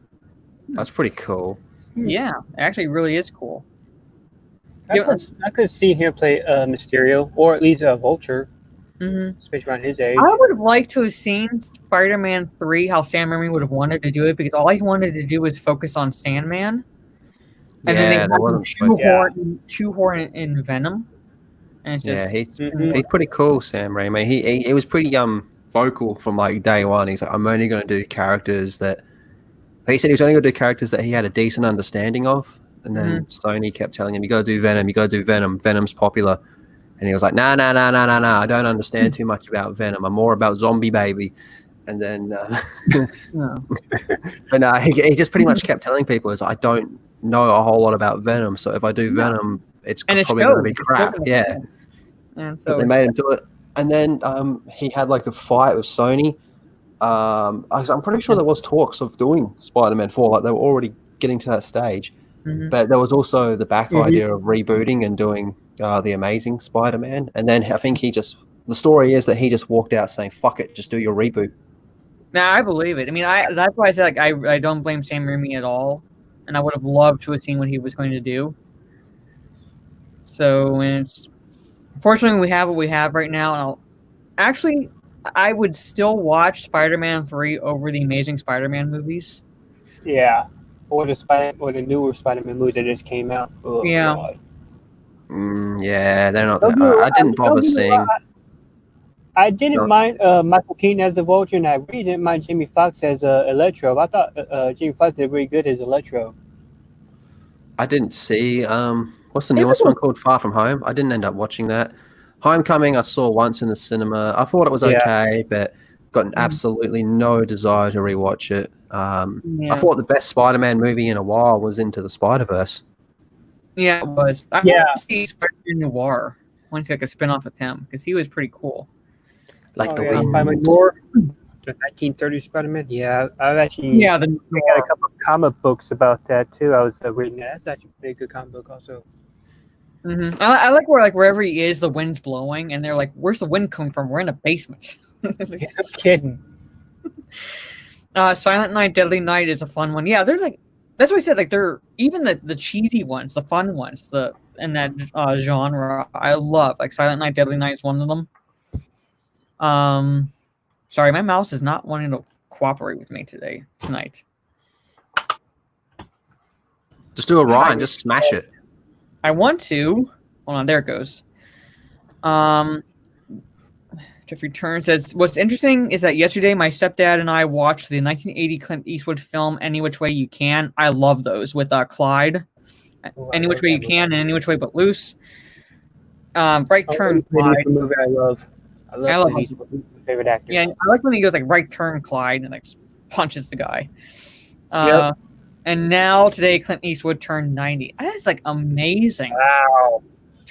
That's pretty cool. Yeah, it actually really is cool. I could see him play Mysterio, or at least a Vulture, especially around his age. I would have liked to have seen Spider-Man 3, how Sam Raimi would have wanted to do it, because all he wanted to do was focus on Sandman. And then they had shoehorn in Venom. And it's just, he's pretty cool, Sam Raimi. He was pretty vocal from like day one. He's like, I'm only going to do characters that. He said he was only going to do characters that he had a decent understanding of. And then Sony kept telling him, "You got to do Venom. You got to do Venom. Venom's popular." And he was like, "Nah. I don't understand too much about Venom. I'm more about Zombie Baby." And then, but he just pretty much kept telling people, "Is I don't know a whole lot about Venom. So if I do Venom, it's probably going to be crap." Yeah. And so they made him do it. And then he had like a fight with Sony. I'm pretty sure there was talks of doing Spider-Man 4. Like they were already getting to that stage. But there was also the back idea of rebooting and doing the Amazing Spider-Man. And then I think the story is that he just walked out saying, "Fuck it, just do your reboot." Nah, I believe it. I mean, that's why I said like I don't blame Sam Raimi at all, and I would have loved to have seen what he was going to do. So, unfortunately, we have what we have right now, and I would still watch Spider-Man 3 over the Amazing Spider-Man movies. Yeah, or the newer Spider-Man movies that just came out. Oh, yeah. God. Yeah, they're not. I didn't bother seeing. I didn't mind Michael Keaton as the Vulture, and I really didn't mind Jamie Foxx as Electro. I thought Jamie Foxx did really good as Electro. I didn't see what's the newest one called? Far From Home. I didn't end up watching that. Homecoming I saw once in the cinema. I thought it was okay, but got absolutely no desire to rewatch it. I thought the best Spider-Man movie in a while was Into the Spider-Verse. Yeah, it was. I Yeah. want to see Spider-Man Noir. I want to see like a spin-off with him because he was pretty cool. Like the Spider-Man wind. Noir, the 1930s Spider-Man. Yeah, I've actually Yeah, the got a Noir. couple of comic books about that too. I was reading that. That's actually a pretty good comic book, also. Mm-hmm. I like where wherever he is, the wind's blowing, and they're like, "Where's the wind coming from? We're in a basement." Yeah, no kidding. Silent Night, Deadly Night is a fun one. Yeah, they're like that's what I said. Like they're even the cheesy ones, the fun ones, the in that genre. I love like Silent Night, Deadly Night is one of them. Sorry, my mouse is not wanting to cooperate with me tonight. Just do a Ryan, just smash it. I want to. Hold on, there it goes. Jeffrey Turn says, "What's interesting is that yesterday my stepdad and I watched the 1980 Clint Eastwood film Any Which Way You Can. I love those with Clyde. Any Which Way You Can and Any Which Way But Loose. Right Turn, Clyde. Movie I love. I love Clint Eastwood. He's my favorite actor. Yeah, I like when he goes like Right Turn, Clyde, and like just punches the guy. Yep. And now today Clint Eastwood turned 90. That's like amazing. Wow.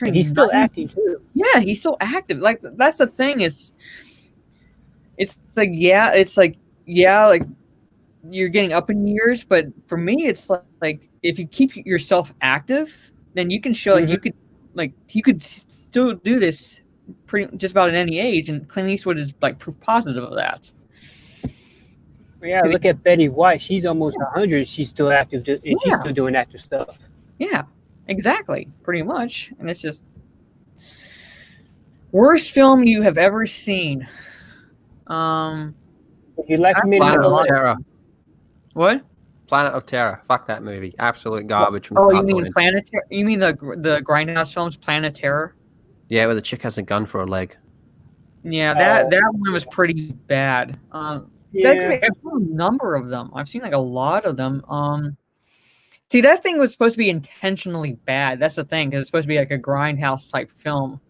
And he's still acting too. Yeah, he's still active. Like that's the thing. It's like like you're getting up in years, but for me, it's like if you keep yourself active, then you can show like you could still do this pretty just about at any age, and Clint Eastwood is like proof positive of that. Yeah, look at Betty White. She's almost 100. She's still active, and she's still doing active stuff. Yeah, exactly. Pretty much, and it's just worst film you have ever seen. Would you like me Planet to of Terror. What? Planet of Terror. Fuck that movie. Absolute garbage. From Oh, you mean Planet? You mean the Grindhouse films, Planet Terror? Yeah, where the chick has a gun for a leg. Yeah, that one was pretty bad. Actually, I've seen a number of them. I've seen like a lot of them. See, that thing was supposed to be intentionally bad. That's the thing, because it's supposed to be like a Grindhouse type film.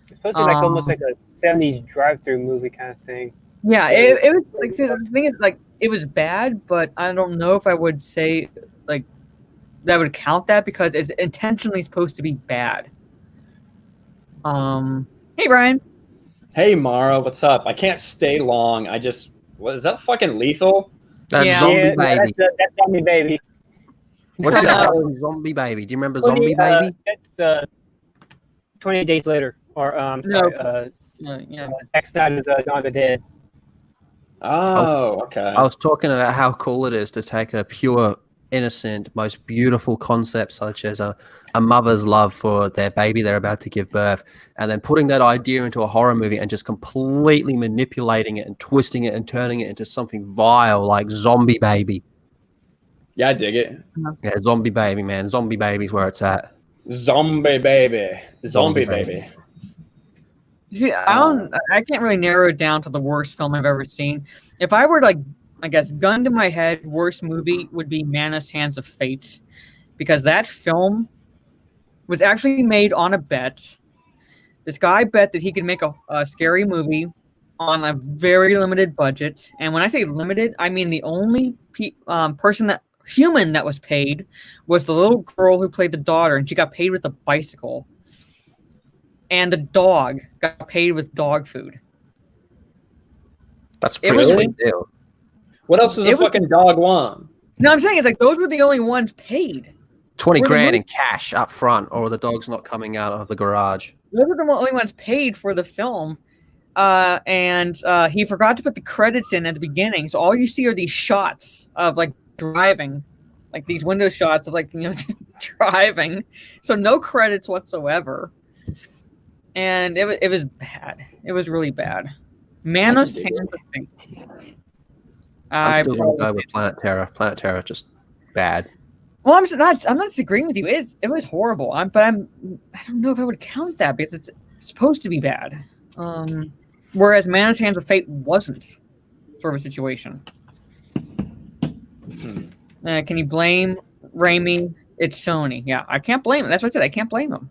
It's supposed to be like almost like a 70s drive-through movie kind of thing. Yeah, it was like, see, the thing is, like, it was bad, but I don't know if I would say like that would count that because it's intentionally supposed to be bad. Hey Brian. Hey Mara, what's up? I can't stay long. What is that fucking Lethal? That's Zombie Baby. That's Zombie Baby. What's your Zombie Baby? Do you remember Zombie Baby? That's 28 Days Later, or Zack Snyder's Dawn of the Dead. Oh, okay. I was talking about how cool it is to take a pure, innocent, most beautiful concept such as a mother's love for their baby they're about to give birth, and then putting that idea into a horror movie and just completely manipulating it and twisting it and turning it into something vile like Zombie Baby. Yeah, I dig it. Yeah, Zombie Baby, man. Zombie Baby's where it's at. Zombie Baby. Zombie Baby. See, I can't really narrow it down to the worst film I've ever seen. If I were to, like, I guess, gun to my head, worst movie would be Manus Hands of Fate, because that film was actually made on a bet. This guy bet that he could make a scary movie on a very limited budget, and when I say limited, I mean the only human that was paid was the little girl who played the daughter, and she got paid with a bicycle. And the dog got paid with dog food. That's pretty big deal. What else does a fucking dog want? No, I'm saying it's like those were the only ones paid. 20 grand in cash up front, or the dog's not coming out of the garage. Those were the only ones paid for the film. And he forgot to put the credits in at the beginning. So all you see are these shots of like driving, like these window shots of like, driving. So no credits whatsoever. And it was bad. It was really bad. Manus Hands of Fate. I'm still going to go with Planet Terror. Planet Terror, just bad. Well, I'm not disagreeing with you. It was horrible. I don't know if I would count that because it's supposed to be bad. Whereas Manus Hands of Fate wasn't, sort of a situation. Can you blame Raimi? It's Sony. Yeah, I can't blame him. That's what I said. I can't blame him.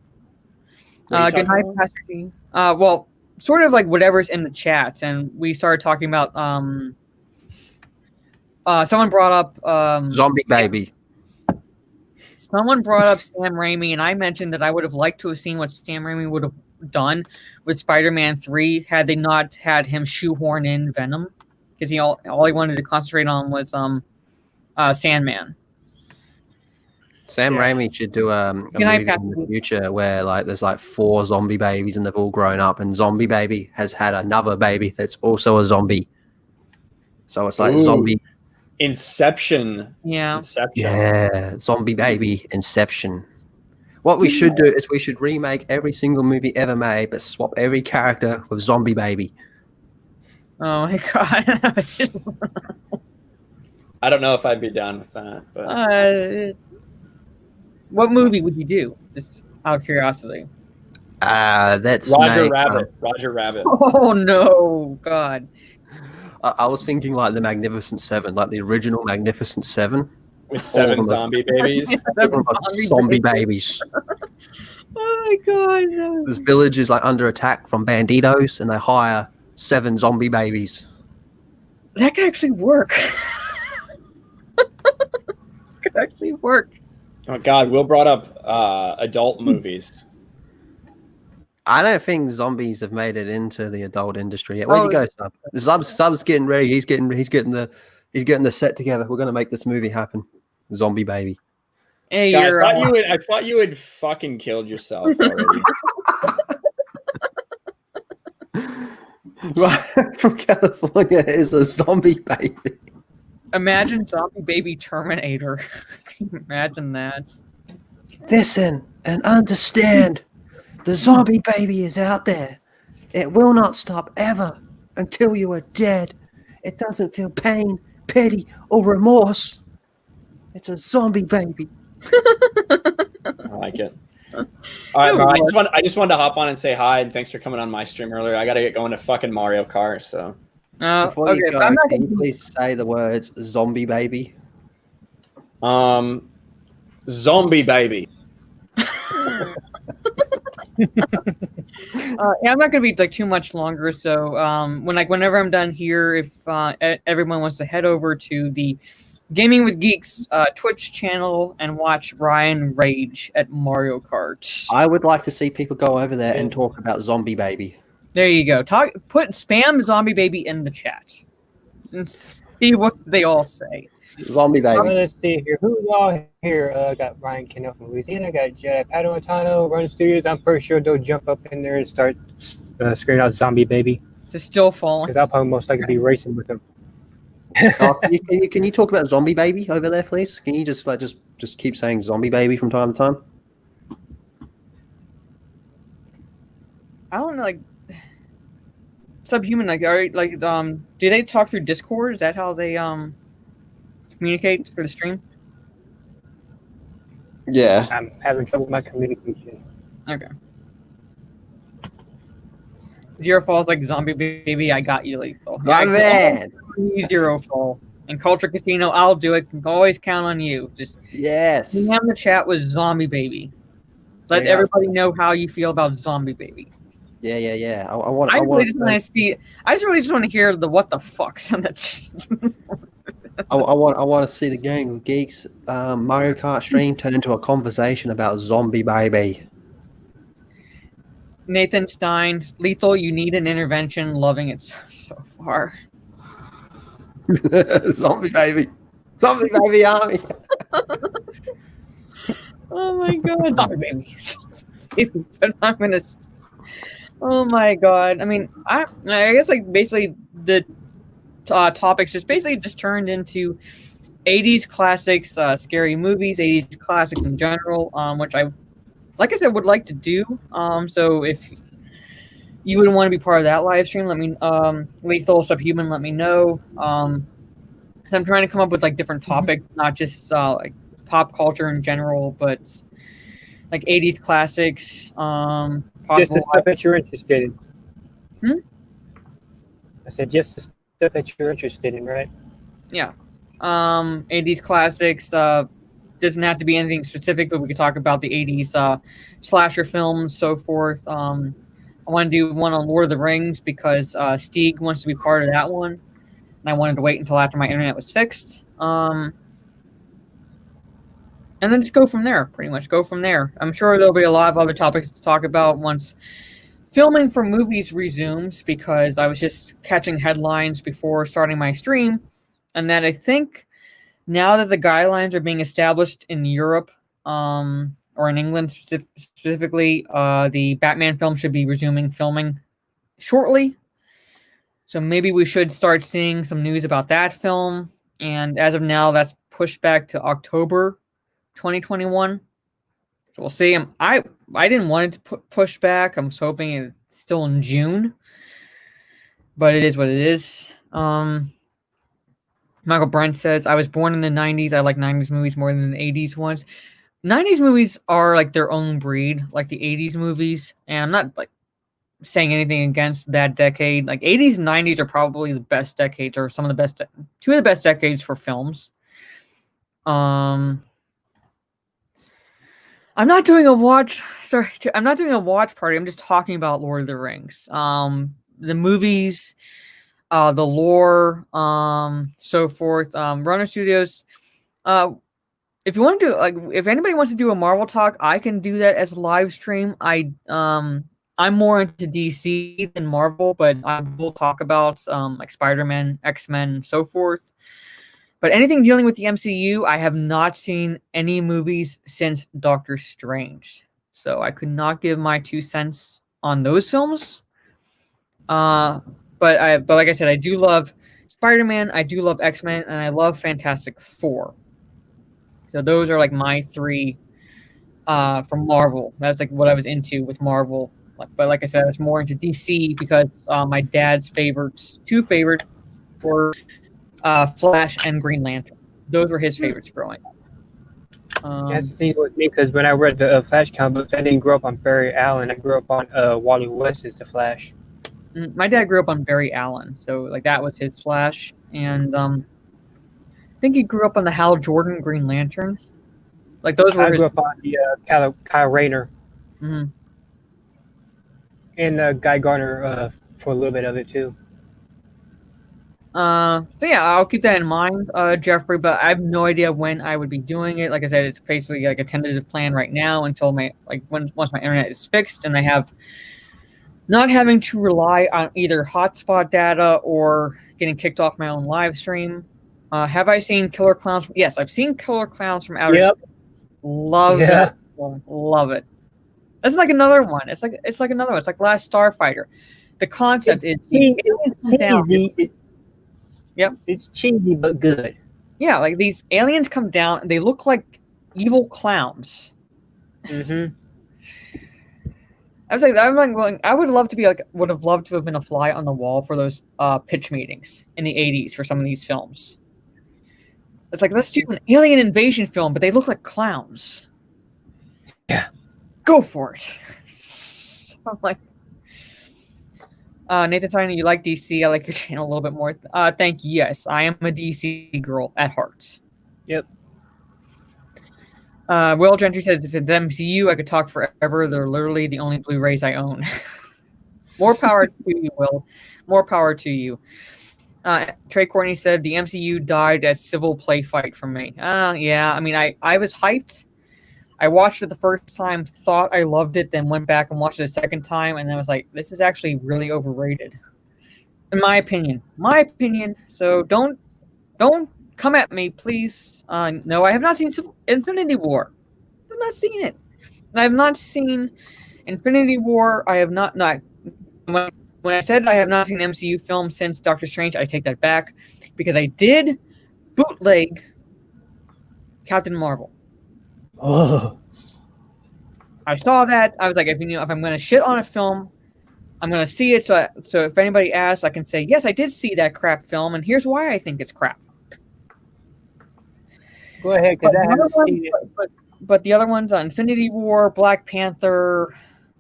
Good night, Pastor G. Well, sort of like whatever's in the chat, and we started talking about. Someone brought up Zombie Baby. Someone brought up Sam Raimi, and I mentioned that I would have liked to have seen what Sam Raimi would have done with Spider-Man 3 had they not had him shoehorn in Venom, because all he wanted to concentrate on was Sandman. Sam Raimi should do a movie in the future where like there's like 4 zombie babies and they've all grown up, and zombie baby has had another baby that's also a zombie. So it's like zombie Inception. Yeah. Inception. Yeah, zombie baby Inception. What we should do is we should remake every single movie ever made, but swap every character with zombie baby. Oh my god. I don't know if I'd be down with that. But what movie would you do? Just out of curiosity. That's Roger Rabbit. Roger Rabbit. Oh no, God. I was thinking like the Magnificent Seven, like the original Magnificent Seven. With 7 zombie babies. Zombie babies. Oh my god. No. This village is like under attack from banditos, and they hire 7 zombie babies. That could actually work. Could actually work. Oh God, Will brought up adult movies. I don't think zombies have made it into the adult industry yet. Where'd you go, Sub? Sub's getting ready. He's getting the set together. We're gonna make this movie happen. Zombie baby. Hey, God, I thought you had fucking killed yourself already. Right from California is a zombie baby. Imagine zombie baby Terminator. Can you imagine that? Listen and understand. The zombie baby is out there. It will not stop ever until you are dead. It doesn't feel pain, pity, or remorse. It's a zombie baby. I like it. All right, bro. I just wanted to hop on and say hi, and thanks for coming on my stream earlier. I got to get going to fucking Mario Kart, so. Before you go, can you please say the words zombie baby? Zombie baby. Yeah, I'm not gonna be like too much longer. So whenever I'm done here, if everyone wants to head over to the Gaming with Geeks Twitch channel and watch Ryan rage at Mario Kart. I would like to see people go over there and talk about zombie baby. There you go. Spam zombie baby in the chat and see what they all say. Zombie baby. Let's see here. Who's all here? I got Ryan Kennel from Louisiana. I got Jedi Padawan, Run Studios. I'm pretty sure they'll jump up in there and start screaming out zombie baby. It's still falling. Because I'll probably most likely be racing with them. Can you talk about zombie baby over there, please? Can you just keep saying zombie baby from time to time? I don't know, like Subhuman, do they talk through Discord? Is that how they communicate for the stream? Yeah. I'm having trouble with my communication. Okay. Zero Fall's like zombie baby, I got you, Lethal. My man. Zero Fall. And Culture Casino, I'll do it. Can always count on you. Just yes. DM the chat with zombie baby. Let everybody know how you feel about zombie baby. Yeah. I really just want to hear the what the fucks on that. I want to see the Gaming with Geeks Mario Kart stream turn into a conversation about zombie baby. Nathan Stein, Lethal, you need an intervention. Loving it so far. Zombie baby army. Oh my god, zombie baby. But I'm gonna. Oh my god. I mean, I guess like basically the topics just turned into 80s classics, scary movies, 80s classics in general, which I, like I said, would like to do. So if you wouldn't want to be part of that live stream, let me, Lethal, Subhuman, let me know. Because I'm trying to come up with like different topics, not just like pop culture in general, but like 80s classics. Just the stuff that you're interested in. I said just the stuff that you're interested in, right? Yeah. 80s classics. Doesn't have to be anything specific, but we could talk about the 80s slasher films, so forth. I want to do one on Lord of the Rings because Stieg wants to be part of that one, and I wanted to wait until after my internet was fixed. And and then just go from there. Pretty much go from there. I'm sure there'll be a lot of other topics to talk about once filming for movies resumes, because I was just catching headlines before starting my stream, and that I think now that the guidelines are being established in Europe, or in England specifically, the Batman film should be resuming filming shortly. So maybe we should start seeing some news about that film. And as of now, that's pushed back to October 2021. So we'll see. I didn't want it to push back. I was hoping it's still in June, but it is what it is. Michael Brent says, I was born in the 90s. I like 90s movies more than the 80s ones. 90s movies are like their own breed, like the 80s movies. And I'm not like saying anything against that decade. Like 80s and 90s are probably the best decades, or some of the best, two of the best decades for films. I'm not doing a watch. Sorry, I'm not doing a watch party. I'm just talking about Lord of the Rings. The movies, the lore, so forth. Runner Studios. If you want to do, like, if anybody wants to do a Marvel talk, I can do that as a live stream. I'm more into DC than Marvel, but I will talk about like Spider-Man, X-Men, and so forth. But anything dealing with the MCU, I have not seen any movies since Doctor Strange, so I could not give my 2 cents on those films. But like I said, I do love Spider-Man, I do love X-Men, and I love Fantastic Four. So those are like my 3 from Marvel. That's like what I was into with Marvel. But like I said, I was more into DC because my dad's two favorites were Flash and Green Lantern. Those were his favorites growing up. That's the thing with me, because when I read the Flash comic books, I didn't grow up on Barry Allen. I grew up on Wally West's The Flash. My dad grew up on Barry Allen, so like that was his Flash, and I think he grew up on the Hal Jordan Green Lanterns. Like those were. I grew up on the Kyle Rayner. Mm-hmm. And Guy Gardner for a little bit of it too. So yeah, I'll keep that in mind, Jeffrey. But I have no idea when I would be doing it. Like I said, it's basically like a tentative plan right now until once my internet is fixed and I have not having to rely on either hotspot data or getting kicked off my own live stream. Have I seen Killer Clowns? Yes, I've seen Killer Clowns from Outer Space. Love it. Love it. That's like another one. It's like another one. It's like Last Starfighter. The concept is cheesy. Yep. It's cheesy but good. Yeah, like these aliens come down and they look like evil clowns. Mm-hmm. I would have loved to have been a fly on the wall for those pitch meetings in the 80s for some of these films. It's like, let's do an alien invasion film, but they look like clowns. Yeah. Go for it. I'm like, Nathan Tyner, you like DC. I like your channel a little bit more. Thank you. Yes, I am a DC girl at heart. Yep. Will Gentry says, if it's MCU, I could talk forever. They're literally the only Blu-rays I own. More power to you, Will. More power to you. Trey Courtney said, the MCU died at civil play fight for me. Yeah, I mean, I was hyped. I watched it the first time, thought I loved it, then went back and watched it a second time, and then was like, this is actually really overrated. In my opinion. So don't come at me, please. No, I have not seen Infinity War. I have not seen it. And I have not seen Infinity War. I have not when I said I have not seen MCU film since Doctor Strange, I take that back, because I did bootleg Captain Marvel. Oh. I saw that. I was like, if I'm going to shit on a film, I'm going to see it. So if anybody asks, I can say, yes, I did see that crap film, and here's why I think it's crap. Go ahead, because I haven't seen it. But the other ones, Infinity War, Black Panther,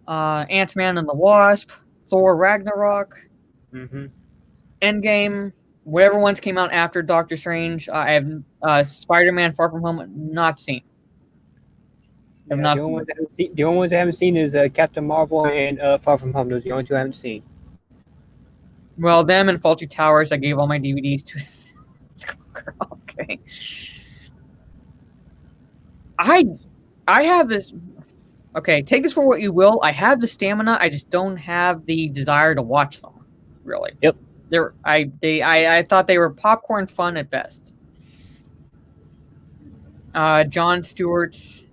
Ant-Man and the Wasp, Thor Ragnarok, Endgame, whatever ones came out after Doctor Strange, I have Spider-Man Far From Home not seen. The only ones I haven't seen is Captain Marvel and Far From Home. Those are the only 2 I haven't seen. Well, them and Faulty Towers, I gave all my DVDs to. Okay. I have this. Okay, take this for what you will. I have the stamina. I just don't have the desire to watch them. Really. Yep. I thought they were popcorn fun at best. John Stewart's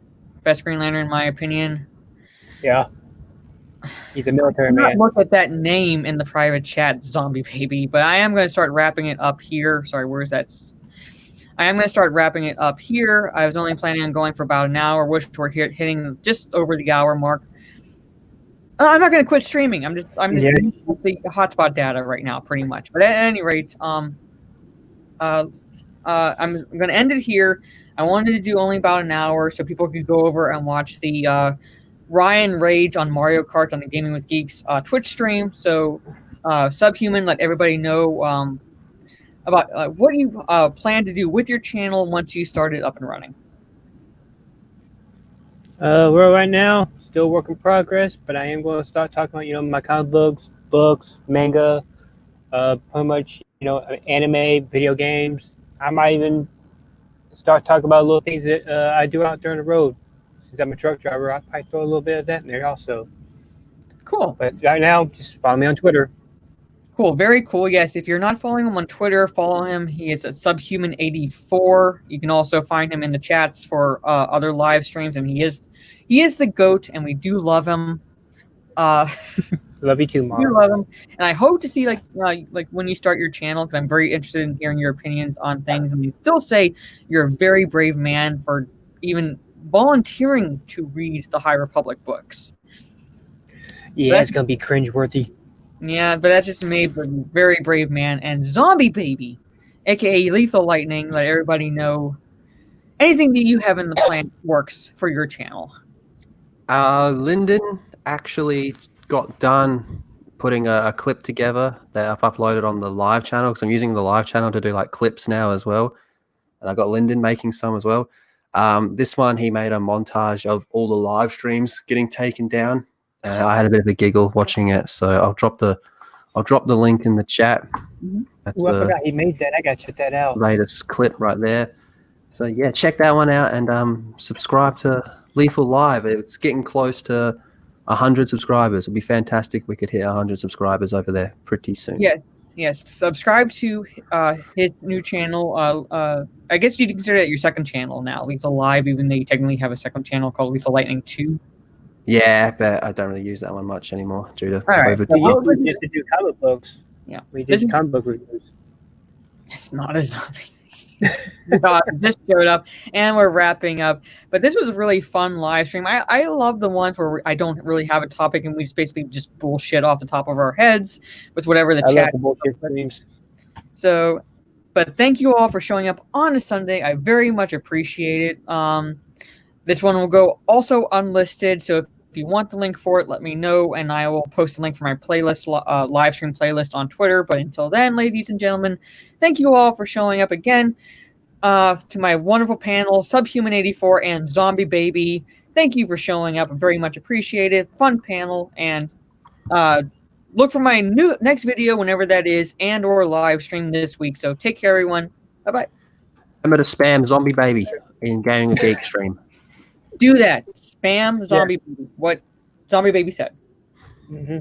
best Green Lantern, in my opinion. Yeah. He's a military I man. look at that name in the private chat, Zombie Baby, but I am going to start wrapping it up here. Sorry, where's that? I am going to start wrapping it up here. I was only planning on going for about an hour. Wish we're hitting just over the hour mark. I'm not going to quit streaming. I'm just using the hotspot data right now, pretty much. But at any rate, I'm going to end it here. I wanted to do only about an hour so people could go over and watch the Ryan Rage on Mario Kart on the Gaming with Geeks Twitch stream. So, Subhuman, let everybody know about what you plan to do with your channel once you start it up and running. Well, right now, still work in progress, but I am going to start talking about, my comic books, manga, pretty much, anime, video games. I might even start talking about little things that I do out there on the road. Since I'm a truck driver, I probably throw a little bit of that in there also. Cool. But right now, just follow me on Twitter. Cool, very cool. Yes, if you're not following him on Twitter, follow him. He is at Subhuman84. You can also find him in the chats for other live streams, and he is the GOAT, and we do love him. Love you too, Mark. We love him, and I hope to see like when you start your channel, because I'm very interested in hearing your opinions on things. And you still say you're a very brave man for even volunteering to read the High Republic books. Yeah, it's gonna be cringeworthy. Yeah, but that's just made for a very brave man. And Zombie Baby, aka Lethal Lightning, let everybody know anything that you have in the plan works for your channel. Lyndon actually got done putting a clip together that I've uploaded on the live channel, because I'm using the live channel to do like clips now as well. And I got Lyndon making some as well. This one, he made a montage of all the live streams getting taken down. I had a bit of a giggle watching it, so I'll drop the link in the chat. Mm-hmm. That's I forgot he made that. I gotta check that out. Latest clip right there. So yeah, check that one out, and subscribe to Lethal Live. It's getting close to 100 subscribers. It'd be fantastic if we could hit 100 subscribers over there pretty soon. Yes. Subscribe to his new channel. I guess you'd consider that your second channel now, Lethal Live, even though you technically have a second channel called Lethal Lightning 2. Yeah, but I don't really use that one much anymore due to COVID. So we used to do comic books. Yeah, we did comic book reviews. It's not a zombie. Just showed up, and we're wrapping up. But this was a really fun live stream. I love the ones where I don't really have a topic, and we just basically just bullshit off the top of our heads with whatever the chat. Love the bullshit streams. So, but thank you all for showing up on a Sunday. I very much appreciate it. This one will go also unlisted, so if you want the link for it, let me know, and I will post the link for my playlist, live stream playlist on Twitter. But until then, ladies and gentlemen, thank you all for showing up again to my wonderful panel, Subhuman84 and Zombie Baby. Thank you for showing up. I very much appreciate it. Fun panel, and look for my next video whenever that is, and or live stream this week. So take care, everyone. Bye-bye. Remember to spam Zombie Baby in Gaming with Geek stream. Do that. Spam Zombie Baby. What Zombie Baby said. Mm-hmm.